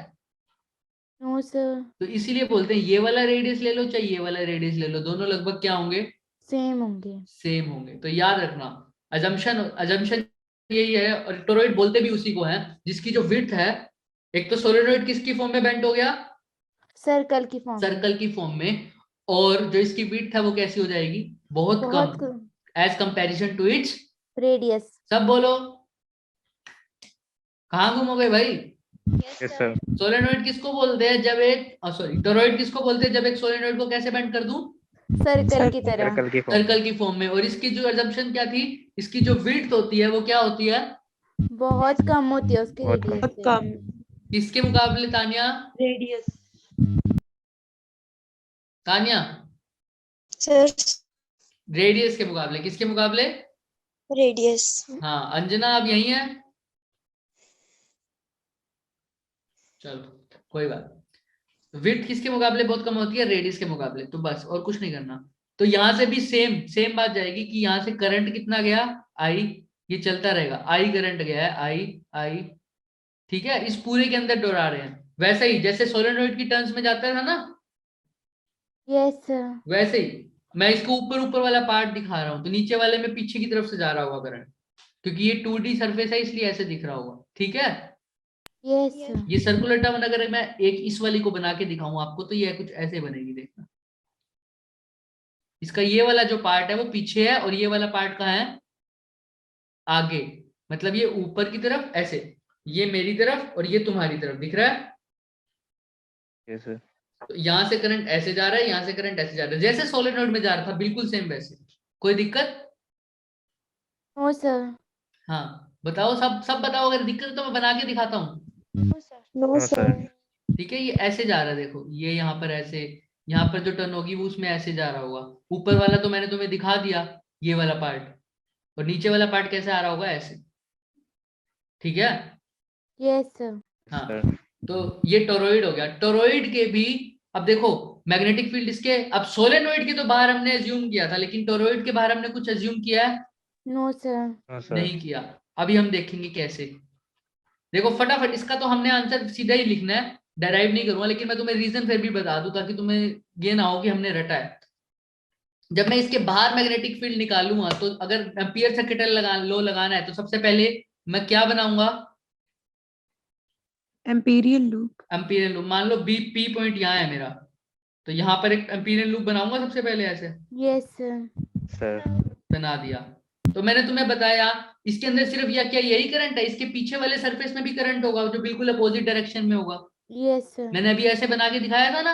No sir. तो इसीलिए बोलते हैं ये वाला रेडियस ले लो चाहे ये वाला रेडियस ले लो, दोनों लगभग क्या होंगे? सेम होंगे। सेम होंगे। तो याद रखना, अजम्पशन अजम्पशन यही है। और टोरॉइड बोलते भी उसी को है जिसकी जो विड्थ है, एक तो सोलेनोइड किसकी फॉर्म में बेंड हो गया? सर्कल की फॉर्म। सर्कल की फॉर्म में। और जो इसकी विड्थ है वो कैसी हो जाएगी? बहुत बहुत कम, as comparison to its radius. सब बोलो। कहाँ घूम हो गए भाई? Yes, sir. सोलेनोइड किसको बोलते हैं जब एक, सॉरी, टोरॉइड किसको बोलते हैं जब एक सोलेनोइड को कैसे बेंड कर दूं? सर्कल की तरह। Circle की form. सर्कल की फॉर्म में। और इसकी जो assumption क्या थी? इसकी जो विड्थ होती है वो क्या होती है? बहुत कम होती है उसकी बहुत कम। रेडियस से। कम किसके मुकाबले Tania? Radius Tania, sir radius के मुकाबले। किसके मुकाबले? रेडियस। हाँ, अंजना अब यही है। चलो कोई बात। विड्थ किसके मुकाबले बहुत कम होती है? रेडियस के मुकाबले। तो बस, और कुछ नहीं करना। तो यहां से भी सेम सेम बात जाएगी कि यहाँ से करंट कितना गया? आई। ये चलता रहेगा, आई करंट गया है, आई आई। ठीक है, इस पूरे के अंदर दोहरा रहे हैं। वैसे ही जैसे सोलेनोइड की टर्म्स में जाता था ना, यस सर। वैसे ही मैं इसको ऊपर ऊपर वाला पार्ट दिखा रहा हूँ, तो नीचे वाले में पीछे की तरफ से जा रहा होगा करंट, क्योंकि ये 2D सरफेस है इसलिए ऐसे दिख रहा होगा। ठीक है, यस सर। ये सर्कुलर टर्म अगर मैं एक इस वाली को बना के दिखाऊं आपको, तो ये कुछ ऐसे बनेगी, देखना। इसका ये वाला जो पार्ट है वो पीछे है और ये वाला पार्ट कहाँ है, आगे। मतलब ये ऊपर की तरफ ऐसे, ये मेरी तरफ और ये तुम्हारी तरफ, दिख रहा है। Yes, sir. तो यहाँ से करंट ऐसे जा रहा है, यहाँ से करंट ऐसे जा रहा है, जैसे सोलेनोइड में जा रहा था बिल्कुल सेम वैसे। कोई दिक्कत? No sir. हाँ बताओ, सब बताओ, अगर दिक्कत है तो मैं बना के दिखाता हूँ। No, No, sir. sir. ठीक है, ये ऐसे जा रहा है, देखो ये यहाँ पर ऐसे, यहाँ पर जो टर्न होगी वो उसमें ऐसे जा रहा होगा। ऊपर वाला तो मैंने तुम्हें दिखा दिया, ये वाला पार्ट, और नीचे वाला पार्ट कैसे आ रहा होगा, ऐसे। ठीक है। Yes sir. हाँ Sir. तो ये टोरॉइड हो गया। टोरॉइड के भी अब देखो मैग्नेटिक फील्ड इसके, अब सोलेनोइड के तो बाहर हमने एज्यूम किया था, लेकिन टोरॉइड के बाहर हमने कुछ एज्यूम किया है? No sir. No, sir. नहीं किया। अभी हम देखेंगे कैसे। देखो फटाफट, इसका तो हमने आंसर सीधा ही लिखना है, डेराइव नहीं करूंगा, लेकिन मैं तुम्हें रीजन फिर भी बता दूं ताकि तुम्हें ये ना हो कि हमने रटा है। जब मैं इसके बाहर मैग्नेटिक फील्ड निकालूंगा तो अगर एम्पियर सर्किटल लो लगाना है तो सबसे पहले मैं क्या बनाऊंगा, एम्पीरियल लूप। Imperial loop. मान लो बी पी पॉइंट यहाँ है मेरा, तो यहाँ पर एक एम्पिरियल लूप बनाऊंगा सबसे पहले, ऐसे यस सर। Sir. बना दिया। तो मैंने तुम्हें बताया इसके अंदर सिर्फ या क्या यही करंट है, इसके पीछे वाले सरफेस में भी करंट होगा जो बिल्कुल अपोजिट डायरेक्शन में होगा। Yes sir. मैंने अभी ऐसे बना के दिखाया था ना।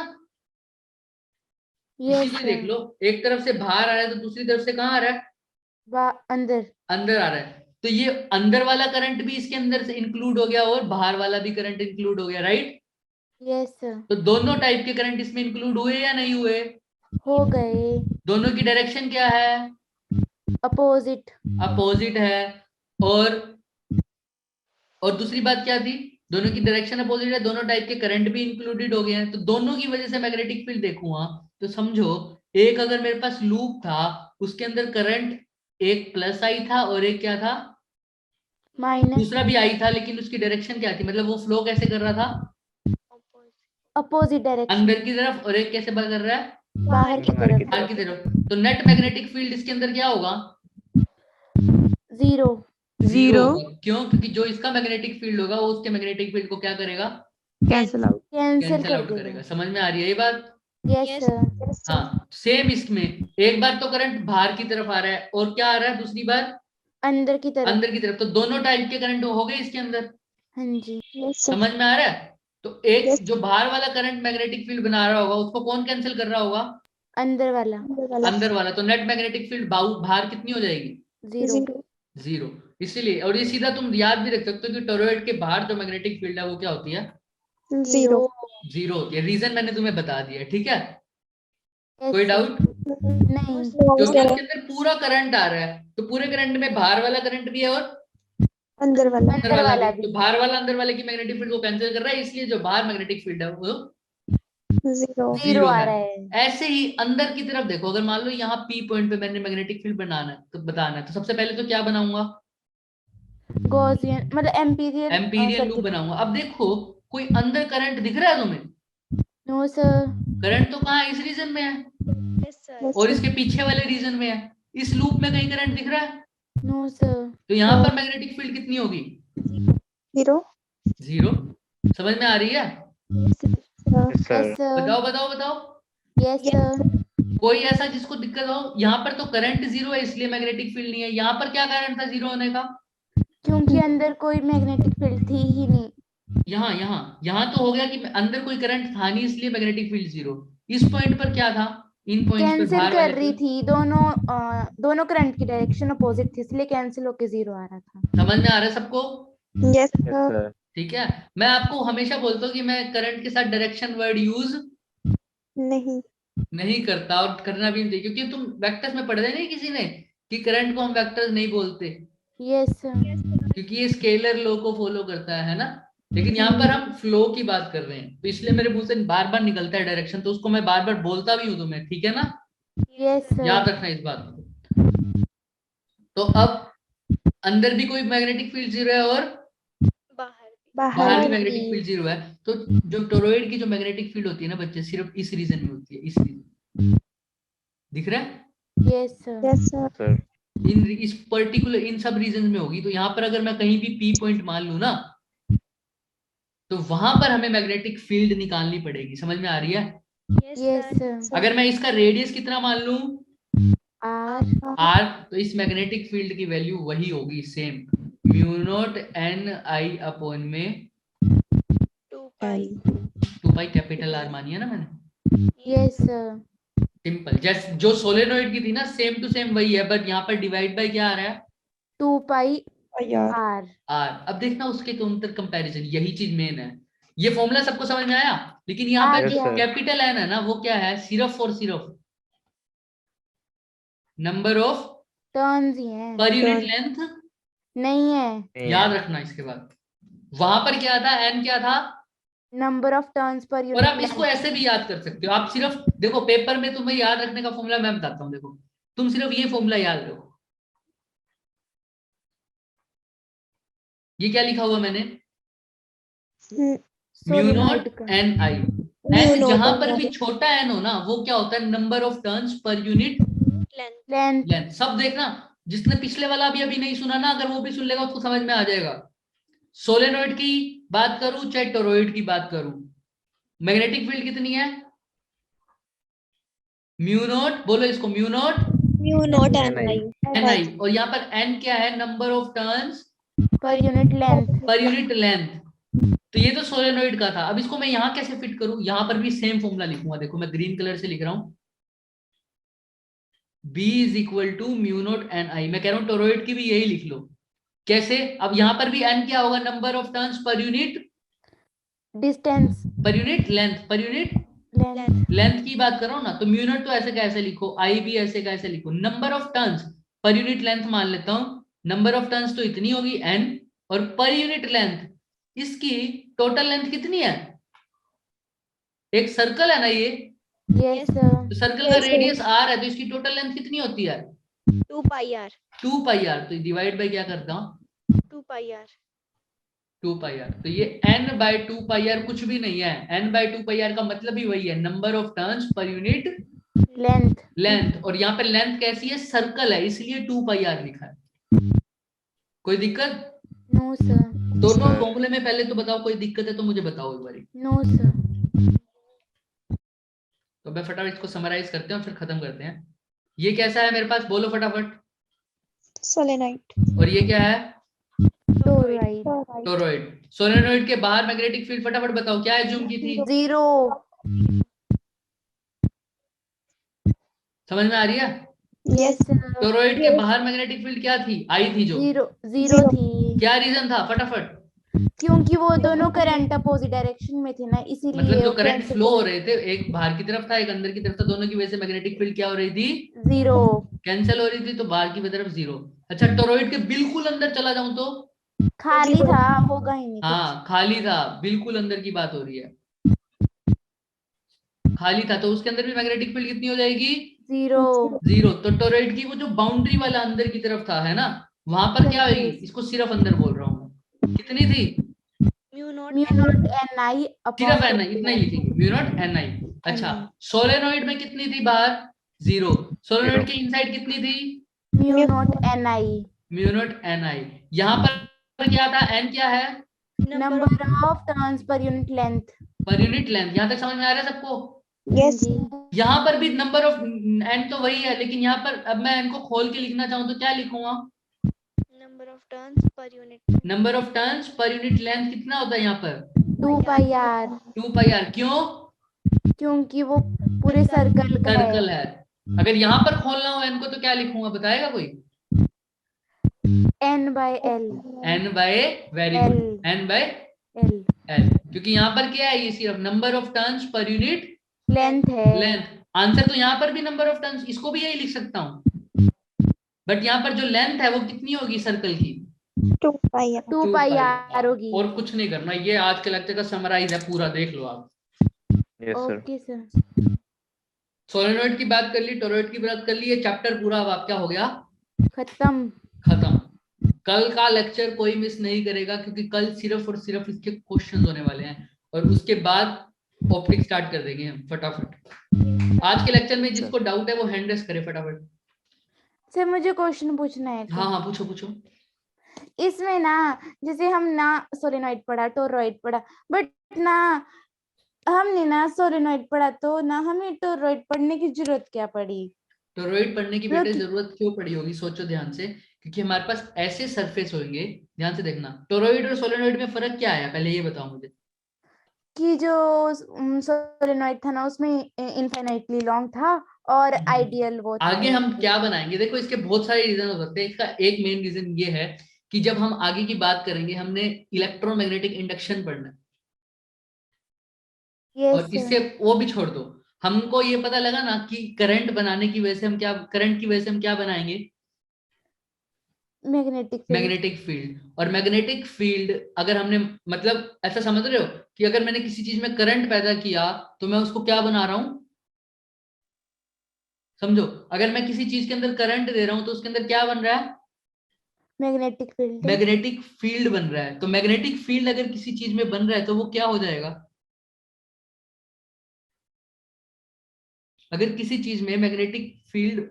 यस इसीलिए देख सर। लो, एक तरफ से बाहर आ रहा है तो दूसरी तरफ से कहाँ आ रहा है, अंदर। अंदर आ रहा है। तो ये अंदर वाला करंट भी इसके अंदर से इंक्लूड हो गया और बाहर वाला भी करंट इंक्लूड हो गया, राइट। Yes sir. तो दोनों टाइप के करंट इसमें इंक्लूड हुए या नहीं हुए? हो गए। दोनों की डायरेक्शन क्या है, अपोजिट। अपोजिट है। और दूसरी बात क्या थी, दोनों की डायरेक्शन अपोजिट है, दोनों टाइप के करंट भी इंक्लूडेड हो गए हैं। तो दोनों की वजह से मैग्नेटिक फील्ड देखूंगा तो समझो, एक अगर मेरे पास लूप था उसके अंदर करंट एक प्लस आई था और एक क्या था, माइनस। दूसरा भी आई था, लेकिन उसकी डायरेक्शन क्या थी, मतलब वो फ्लो कैसे कर रहा था, अपोजिट डायरेक्शन। अंदर की तरफ, और एक कैसे कर रहा है, बाहर की बाहर की तरफ। बाहर की तरफ। तो नेट मैग्नेटिक फील्ड इसके अंदर क्या होगा, जीरो। Zero zero. होगा। क्यों? क्योंकि जो इसका मैग्नेटिक फील्ड होगा वो उसके मैग्नेटिक फील्ड को क्या करेगा, कैंसल आउट। कैंसिल कैंसिल कर आउट करेगा। देगा। समझ में आ रही है ये बात? Yes sir. Yes, sir. हाँ सेम इसमें, एक बार तो करंट बाहर की तरफ आ रहा है और क्या आ रहा है दूसरी बार, अंदर की तरफ। अंदर की तरफ। तो दोनों टाइप के करंट हो गए इसके अंदर। हाँ जी। Yes, sir. समझ में आ रहा है? तो एक Yes. जो बाहर वाला करंट मैग्नेटिक फील्ड बना रहा होगा उसको कौन कैंसिल कर रहा होगा, अंदर वाला। अंदर वाला। तो नेट मैग्नेटिक फील्ड बाहर कितनी हो जाएगी, जीरो। Zero. जीरो। इसीलिए, और ये सीधा तुम याद भी रख सकते हो कि टोरॉइड के बाहर जो मैग्नेटिक फील्ड है वो क्या होती है, Zero. जीरो होती है। रीजन मैंने तुम्हें बता दिया, ठीक है। Yes, कोई sir. डाउट? नहीं। No, क्योंकि sir. उसके अंदर पूरा करंट आ रहा है, तो पूरे करंट में बाहर वाला करंट भी है और अंदर वाला. अंदर अंदर वाला वाला भी। भी। तो बाहर वाला अंदर वाले की मैग्नेटिक फील्ड को कैंसिल कर रहा है, इसलिए जो बाहर मैग्नेटिक फील्ड है वो Zero. जीरो आ है। रहा है। ऐसे ही अंदर की तरफ देखो, अगर मान लो यहाँ पी पॉइंट पे मैंने मैग्नेटिक फील्ड बनाना है तो बताना है, तो सबसे पहले तो क्या बनाऊंगा, गॉसियन मतलब एम्पीरियल एम्पीरियल लूप बनाऊंगा। अब देखो कोई अंदर करंट दिख रहा है तुम्हें, नो सर। करंट तो कहाँ है, इस रीजन में है Yes, sir. Yes, और sir. इसके पीछे वाले रीजन में है। इस लूप में कहीं करंट दिख रहा है, नो सर। तो यहाँ पर मैग्नेटिक फील्ड कितनी होगी, Zero. जीरो। समझ में आ रही है? Yes, sir. Yes, sir. Yes sir. बताओ बताओ बताओ, यस सर। कोई ऐसा जिसको दिक्कत हो। यहाँ पर तो करंट जीरो है इसलिए मैग्नेटिक फील्ड नहीं है। यहाँ पर क्या कारण था जीरो होने का, क्योंकि अंदर कोई मैग्नेटिक फील्ड थी ही नहीं। यहाँ यहाँ यहाँ तो हो गया कि अंदर कोई करंट था नहीं इसलिए मैग्नेटिक फील्ड जीरो। इस पॉइंट पर क्या था, इन पॉइंट्स पर कैंसिल बाहर कर वाले रही पर। थी दोनों करंट की डायरेक्शन अपोजिट थी इसलिए कैंसिल होके जीरो आ रहा था। समझ में आ रहा है सबको? Yes, Yes, sir. sir. ठीक है। मैं आपको हमेशा बोलता हूँ कि मैं करंट के साथ डायरेक्शन वर्ड यूज नहीं. नहीं करता, और करना भी नहीं चाहिए, क्योंकि तुम वेक्टर्स में पढ़े नहीं किसी ने कि करंट को हम वेक्टर्स नहीं बोलते, यस सर। क्योंकि ये स्केलर लॉ को फॉलो करता है ना। लेकिन यहाँ पर हम फ्लो की बात कर रहे हैं, तो इसलिए मेरे मुंह से बार बार निकलता है डायरेक्शन, तो उसको मैं बार बार बोलता भी हूँ तुम्हें, ठीक है ना। यस याद सर। रखना इस बात को। तो अब अंदर भी कोई मैग्नेटिक फील्ड जीरो है और बाहर बाहर. भी मैग्नेटिक फील्ड जीरो है। तो जो टोरॉइड की जो मैग्नेटिक फील्ड होती है ना बच्चे, सिर्फ इस रीजन में होती है, इस रीजन। दिख रहा है? Yes sir. Yes, sir. Sir. इस पर्टिकुलर इन सब रीजन में होगी। तो यहाँ पर अगर मैं कहीं भी पी पॉइंट मान लू ना, तो वहां पर हमें मैग्नेटिक फील्ड निकालनी पड़ेगी। समझ में आ रही है? Yes sir. अगर मैं इसका रेडियस कितना मान लूं, R आर, तो इस मैग्नेटिक फील्ड की वैल्यू वही होगी सेम, म्यू नॉट एन आई अपॉन में 2 pi 2 पाई कैपिटल आर मानिए ना मैंने, yes sir सिंपल। जैसे जो सोलेनोइड की थी ना सेम टू सेम वही है, बट यहाँ पर डिवाइड बाय क्या आ रहा है, 2 pi R. R are. अब देखना उसके काउंटर कंपैरिजन, यही चीज मेन है। ये फॉर्मूला सबको समझ में आया, लेकिन यहाँ आ पर जो गया। कैपिटल एन है ना वो क्या है, सिर्फ और सिर्फ नंबर ऑफ टर्न्स ही है, पर यूनिट Turn. लेंथ, नहीं है नहीं याद है। रखना। इसके बाद वहां पर क्या था, एन क्या था, नंबर ऑफ टर्न्स पर और यूनिट आप इसको ऐसे भी याद कर सकते हो। आप सिर्फ देखो पेपर में तुम्हें याद रखने का फॉर्मूला मैं बताता हूँ, देखो तुम सिर्फ ये फॉर्मूला याद रखो। ये क्या लिखा हुआ मैंने, Mm, म्यू नॉट सोलेनॉइड का एन आई। mu एन naught जहां and पर भी I. छोटा एन हो ना वो क्या होता है, number of turns per unit Length. Length length. सब देखना, जिसने पिछले वाला भी अभी नहीं सुना ना, अगर वो भी सुन लेगा उसको समझ में आ जाएगा। सोलेनोइड की बात करूं चाहे टोरॉइड की बात करूं, मैग्नेटिक फील्ड कितनी है, म्यू नॉट, बोलो इसको, mu naught Mu naught and NI. I. N I, और यहाँ पर एन क्या है, number of turns per unit length per unit length. तो ये तो सोलेनोइड का था। अब इसको मैं यहाँ कैसे फिट करूं, यहाँ पर भी सेम फॉर्मूला लिखूंगा, देखो मैं ग्रीन कलर से लिख रहा हूं, B is equal to mu not N I. मैं कह रहा हूं टोरॉइड की भी यही लिख लो। कैसे, अब यहाँ पर भी n क्या होगा, number of turns per unit distance length, per unit length length की बात कर रहा हूं ना, तो म्यू नॉट तो ऐसे कैसे लिखो, आई भी ऐसे कैसे लिखो, number of turns per unit length मान लेता हूं। नंबर ऑफ टर्न्स तो इतनी होगी n, और पर यूनिट लेंथ इसकी टोटल लेंथ कितनी है, एक सर्कल है ना ये, यस तो सर्कल का Yes, sir. रेडियस r है, तो इसकी टोटल लेंथ कितनी होती है, 2 pi r. 2 pi R. तो डिवाइड बाय क्या करता हूं, 2 pi r. 2 pi R. तो ये n बाय 2 पाई आर कुछ भी नहीं है, n बाय 2 पाई आर का मतलब ही वही है, number of turns per unit length length. और यहाँ पे लेंथ कैसी है, सर्कल है, इसलिए 2 पाई आर लिखा है। कोई दिक्कत, नो सर दोनों Sir. फॉर्मूले में पहले तो बताओ, कोई दिक्कत है तो मुझे बताओ एक बारी। नो सर तो मैं फटाफट इसको समराइज करते हैं और फिर खत्म करते हैं। ये कैसा है मेरे पास, बोलो फटाफट। Solenoid. और ये क्या है, टोरॉइड टोरॉइड। सोलेनोइड के बाहर मैग्नेटिक फील्ड फटाफट बताओ क्या एज्यूम की थी, जीरो समझ में आ रही है। Yes. टोरॉइड के बाहर मैग्नेटिक फील्ड क्या थी, आई थी जो, जीरो जीरो Zero. थी क्या रीजन था फटाफट, क्योंकि वो दोनों करंट अपोजिट डायरेक्शन में थे ना, इसीलिए मतलब जो वो करंट cancel फ्लो हो हो रहे थे, एक बाहर की तरफ था एक अंदर की तरफ था, दोनों की वजह से मैग्नेटिक फील्ड क्या हो रही थी, जीरो कैंसिल हो रही थी, तो बाहर की तरफ जीरो। अच्छा टोरॉइड के बिल्कुल अंदर चला जाऊं तो, खाली था, होगा ही नहीं कुछ हाँ खाली था, बिल्कुल अंदर की बात हो रही है, खाली था, तो उसके अंदर भी मैग्नेटिक फील्ड कितनी हो जाएगी, जीरो जीरो। तो टोरॉइड की वो जो बाउंड्री वाला अंदर की तरफ था है ना, वहां पर क्या होगी, इसको सिर्फ अंदर बोल रहा हूँ मैं, कितनी थी, Mu naught mu and naught N I सिर्फ अपॉन एन आई, इतना ही लिखेंगे, म्यू नॉट एन आई। अच्छा सोलेनोइड में कितनी थी बाहर, जीरो। सोलेनोइड के इनसाइड कितनी थी, mu not N I mu not N I. यहाँ पर क्या था, एन क्या है, number of turns per unit length per unit length. यहाँ तक समझ में आ रहा है सबको, Yes. जी यहाँ पर भी नंबर ऑफ एन तो वही है, लेकिन यहाँ पर अब मैं इनको खोल के लिखना चाहूँ तो क्या लिखूंगा, Number of turns per unit. Number of turns per unit length कितना होता है यहाँ पर, 2 पाई आर 2 पाई आर। क्यों, क्योंकि वो पूरे सर्कल का सर्कल है है। अगर यहाँ पर खोलना हो एन को तो क्या लिखूंगा, बताएगा कोई, N by L N by, very L. Good, N by L L, क्योंकि यहाँ पर क्या है, ये सिर्फ number of turns per unit length है लेंथ। आंसर तो यहाँ पर भी नंबर ऑफ टर्न्स, इसको भी यही लिख सकता हूँ, बट यहाँ पर जो लेंथ है वो कितनी होगी सर्कल की, 2 pi r. 2 पाई आर होगी और कुछ नहीं करना, ये आज के लेक्चर का समराइज है पूरा, देख लो आप। Yes, sir. Okay sir solenoid की बात कर ली, टोरॉइड की बात कर ली, ये चैप्टर पूरा अब आप क्या हो गया, खत्म खत्म। कल का लेक्चर कोई मिस नहीं करेगा, क्योंकि कल सिर्फ और सिर्फ इसके क्वेश्चन होने वाले हैं, और उसके बाद ऑप्टिक स्टार्ट कर देंगे हम फटाफट। आज के लेक्चर में जिसको डाउट है वो हैंड रेस करे फटाफट। सर मुझे क्वेश्चन पूछना है हाँ हाँ पूछो पूछो। इसमें ना, जैसे हम ना सोलेनोइड पढ़ा टोरॉइड पढ़ा, बट ना हमने ना सोलेनोइड पढ़ा तो ना हमें टोरॉइड पढ़ने की जरूरत क्या पड़ी, टोरॉइड पढ़ने की बेटे लोग- जरूरत क्यों पड़ी होगी, सोचो ध्यान से, क्योंकि हमारे पास ऐसे सरफेस होंगे, ध्यान से देखना, टोरॉइड और सोलेनोइड में फर्क क्या है, पहले ये बताओ मुझे। कि जो सोलेनोइड था ना उसमें इनफाइनाइटली लॉन्ग था और आइडियल वो था। आगे हम क्या बनाएंगे, देखो इसके बहुत सारे रीजन हो सकते हैं। इसका एक मेन रीजन ये है कि जब हम आगे की बात करेंगे हमने इलेक्ट्रोमैग्नेटिक इंडक्शन पढ़ना है, और यस इससे वो भी छोड़ दो, हमको ये पता लगा ना कि करंट बनाने की वजह से हम क्या, करंट की वजह से हम क्या बनाएंगे, मैग्नेटिक फील्ड। Magnetic field. और मैग्नेटिक फील्ड अगर हमने, मतलब ऐसा समझ रहे हो कि अगर मैंने किसी चीज में करंट पैदा किया तो मैं उसको क्या बना रहा हूं, समझो, अगर मैं किसी चीज के अंदर करंट दे रहा हूं तो उसके अंदर क्या बन रहा है, मैग्नेटिक फील्ड। मैग्नेटिक फील्ड बन रहा है। तो मैग्नेटिक फील्ड अगर किसी चीज में बन रहा है तो वो क्या हो जाएगा, अगर किसी चीज में मैग्नेटिक फील्ड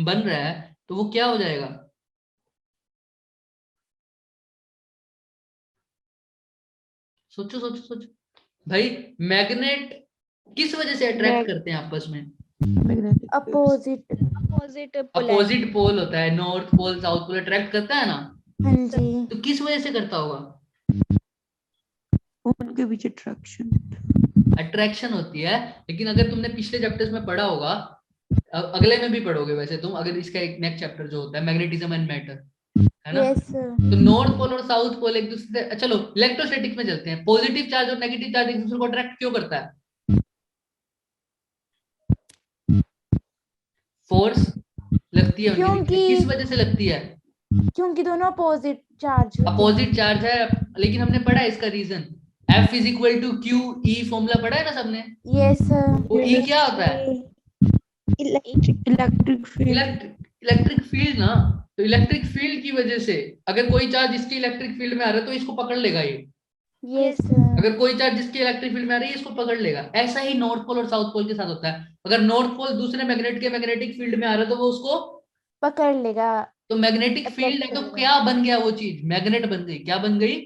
बन रहा है तो वो क्या हो जाएगा, सोचो सोचो सोचो भाई, मैग्नेट किस वजह से अट्रैक्ट करते हैं आपस में, Magnetic fields. Opposite. Opposite opposite pole होता है, north pole south pole attract करता है ना, हाँ जी। तो किस वजह से करता होगा, उनके बीच attraction. अट्रैक्शन होती है। लेकिन अगर तुमने पिछले चैप्टर्स में पढ़ा होगा, अगले में भी पढ़ोगे वैसे तुम, अगर इसका एक नेक्स्ट चैप्टर जो होता है मैग्नेटिज्म एंड मैटर, है ना, यस तो नॉर्थ पोल और साउथ पोल एक दूसरे से, चलो इलेक्ट्रोस्टैटिक्स में चलते हैं, पॉजिटिव चार्ज और नेगेटिव चार्ज एक दूसरे को अट्रैक्ट क्यों करता है, फोर्स लगती है उनके बीच में, क्योंकि- किस वजह से लगती है, क्योंकि दोनों अपोजिट चार्ज होते हैं। अपोजिट चार्ज है। लेकिन हमने पढ़ा है इसका reason, F is equal to Q E, formula पढ़ा है ना सबने, यस वो ई क्या होता है, electric Electric field. Electric field ना। तो इलेक्ट्रिक फील्ड की वजह से अगर कोई चार्ज इसकी इलेक्ट्रिक फील्ड में आ रहा है तो इसको पकड़ लेगा ये, यस अगर कोई चार्ज जिसकी इलेक्ट्रिक फील्ड में आ रही है इसको पकड़ लेगा। ऐसा ही नॉर्थ पोल और साउथ पोल के साथ होता है, अगर नॉर्थ पोल दूसरे मैग्नेट के मैग्नेटिक फील्ड में आ रहा है तो वो उसको, पकड़ लेगा। तो मैग्नेटिक फील्ड है तो क्या बन गया वो चीज, मैग्नेट बन गई, क्या बन गई,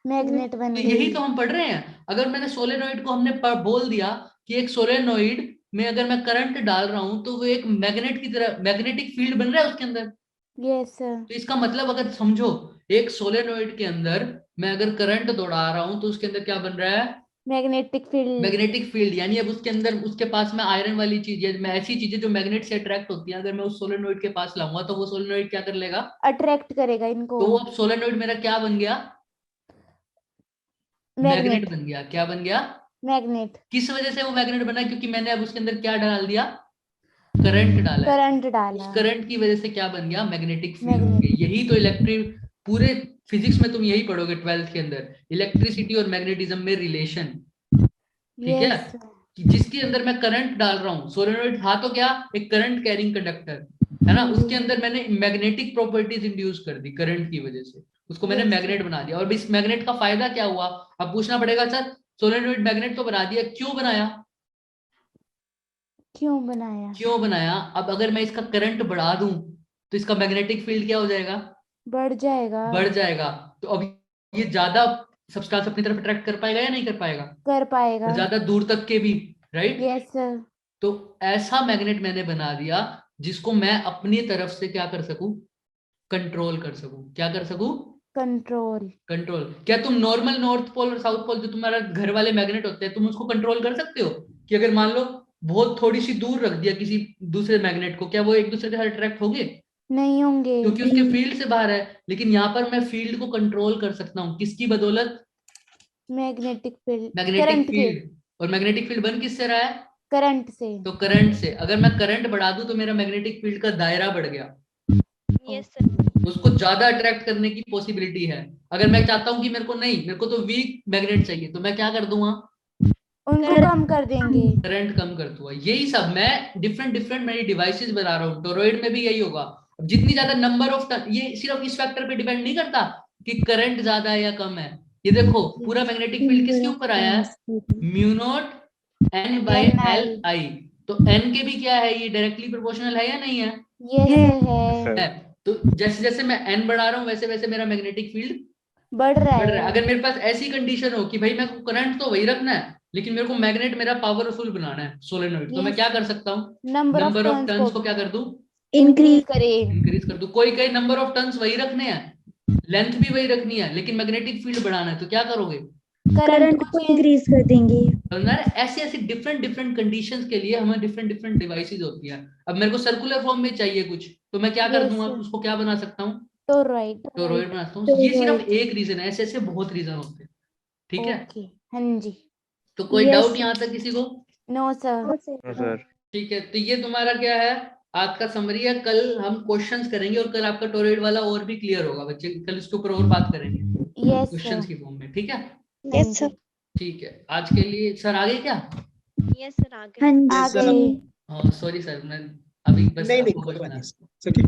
मैग्नेट बन तो गई। यही तो हम पढ़ रहे हैं। अगर मैंने सोलेनोइड को हमने बोल दिया कि एक सोलेनोइड में अगर मैं करंट डाल रहा हूं तो वो एक मैग्नेट की तरह मैग्नेटिक फील्ड बन रहा है उसके अंदर, यस तो इसका मतलब अगर समझो, एक सोलेनोइड के अंदर मैं अगर करंट दौड़ा रहा हूं तो उसके अंदर क्या बन रहा है, मैग्नेटिक फील्ड। Magnetic field. यानी अब उसके अंदर उसके पास में आयरन वाली चीजें, मैं ऐसी चीजें जो मैग्नेट से अट्रैक्ट होती हैं, अगर मैं उस सोलेनोइड के पास लाऊंगा तो वो सोलेनोइड क्या कर लेगा, अट्रैक्ट करेगा इनको। तो वो अब सोलेनोइड मेरा क्या बन गया, मैग्नेट मैग्नेट। बन गया। क्या बन गया, मैग्नेट। किस वजह से वो मैग्नेट बना, क्योंकि मैंने अब उसके अंदर क्या डाल दिया, करंट डाला है। करंट उस डाला। करंट की वजह से क्या बन गया, मैग्नेटिक फील्ड बन मैग्नेट। गई। यही तो इलेक्ट्रिक, पूरे फिजिक्स में तुम यही पढ़ोगे 12th के अंदर, इलेक्ट्रिसिटी और मैग्नेटिज्म में रिलेशन, ठीक है, यस कि जिसके अंदर मैं करंट डाल रहा हूँ, सोलेनोइड था तो क्या, एक करंट कैरिंग कंडक्टर है ना, उसके अंदर मैंने मैग्नेटिक प्रॉपर्टीज इंड्यूस कर दी करंट की वजह से, उसको मैंने Yes. मैग्नेट बना दिया। और इस मैग्नेट का फायदा क्या हुआ, अब पूछना पड़ेगा सर, सोलेनोइड मैग्नेट तो बना दिया, क्यों बनाया, क्यों बनाया। क्यों बनाया, अब अगर मैं इसका करंट बढ़ा दूं तो इसका मैग्नेटिक फील्ड क्या हो जाएगा, बढ़ जाएगा। बढ़ जाएगा। तो अब ये ज्यादा सब्सटेंस अपनी तरफ अट्रैक्ट कर पाएगा या नहीं कर पाएगा, कर पाएगा। और ज्यादा दूर तक के भी, राइट। Yes sir. तो ऐसा मैग्नेट मैंने बना दिया जिसको मैं अपनी तरफ से क्या कर सकूं, कंट्रोल कर सकूं। क्या कर सकूं, कंट्रोल। कंट्रोल। क्या तुम नॉर्मल नॉर्थ पोल और साउथ पोल जो तुम्हारा घर वाले मैग्नेट होते हैं, तुम उसको कंट्रोल कर सकते हो कि अगर मान लो बहुत थोड़ी सी दूर रख दिया किसी दूसरे मैग्नेट को, क्या वो एक दूसरे के साथ अट्रैक्ट होंगे, नहीं होंगे। क्योंकि उसके फील्ड से बाहर है। लेकिन यहाँ पर मैं फील्ड को कंट्रोल कर सकता हूँ, किसकी बदौलत, मैग्नेटिक फील्ड। मैग्नेटिक करंट के। फील्ड। और मैग्नेटिक फील्ड बन किससे रहा है, करंट से। तो करंट से। अगर मैं करंट बढ़ा दूं तो मेरा मैग्नेटिक फील्ड का दायरा बढ़ गया, yes sir उसको ज्यादा अट्रैक्ट करने की पॉसिबिलिटी है। अगर मैं चाहता हूं कि मेरे को नहीं, मेरे को तो वीक मैग्नेट चाहिए, तो मैं क्या कर दूंगा, उनको कम कर देंगे। करंट कम कर दूंगा। यही सब मैं डिफरेंट डिफरेंट मेरी डिवाइसेस बना रहा हूँ, टोरॉइड में भी यही होगा। अब जितनी ज्यादा नंबर ऑफ टर्न, ये सिर्फ इस फैक्टर पे डिपेंड नहीं करता कि करंट ज्यादा है या कम है। ये देखो पूरा मैग्नेटिक फील्ड किसके ऊपर आया है, mu not an by L I. तो एन के भी क्या है, ये डायरेक्टली प्रोपोर्शनल है या नहीं है, यस है। है। तो जैसे जैसे मैं एन बढ़ा रहा हूँ वैसे वैसे मेरा मैग्नेटिक फील्ड बढ़ रहा बढ़ रहा है। है। अगर मेरे पास ऐसी कंडीशन हो कि भाई मेरे को करंट तो वही रखना है लेकिन मेरे को मैग्नेट मेरा पावरफुल बनाना है सोलेनोइड, तो मैं Yes. क्या कर सकता हूँ, number of number of turns turns को क्या कर दूं, इंक्रीज करें। इंक्रीज कर दूं, कोई नंबर ऑफ टर्न्स वही रखने हैं, लेंथ भी वही रखनी है, लेकिन मैग्नेटिक फील्ड बढ़ाना है, तो क्या करोगे? करंट को इंक्रीज कर देंगे। ऐसे ऐसे डिफरेंट कंडीशंस के लिए हमें डिफरेंट डिवाइसेस होती है। अब मेरे को सर्कुलर फॉर्म में चाहिए कुछ, तो मैं क्या कर Yes, दूंगा, sir. उसको क्या बना सकता हूँ? टोरॉइड। टोरॉइड बना सकता हूँ। ये सिर्फ एक रीजन है, ऐसे ऐसे बहुत रीजन होते हैं, ठीक है? ओके, हाँ जी। तो कोई Yes, डाउट sir. यहाँ तक किसी को? No sir. No sir. ठीक है, तो ये तुम्हारा क्या है, आज का समरी है। कल हम क्वेश्चंस करेंगे और कल आपका टोरॉइड वाला और भी क्लियर होगा बच्चे, कल इसके ऊपर और बात करेंगे यस क्वेश्चंस सर। की फॉर्म में, ठीक है? Yes, sir. ठीक है, आज के लिए सर आगे क्या? Yes, sir. आ गए। हाँ आ जी। गए। सॉरी सर, मैं अभी बस नहीं आपको कोई कुछ बात बना नहीं, it's okay.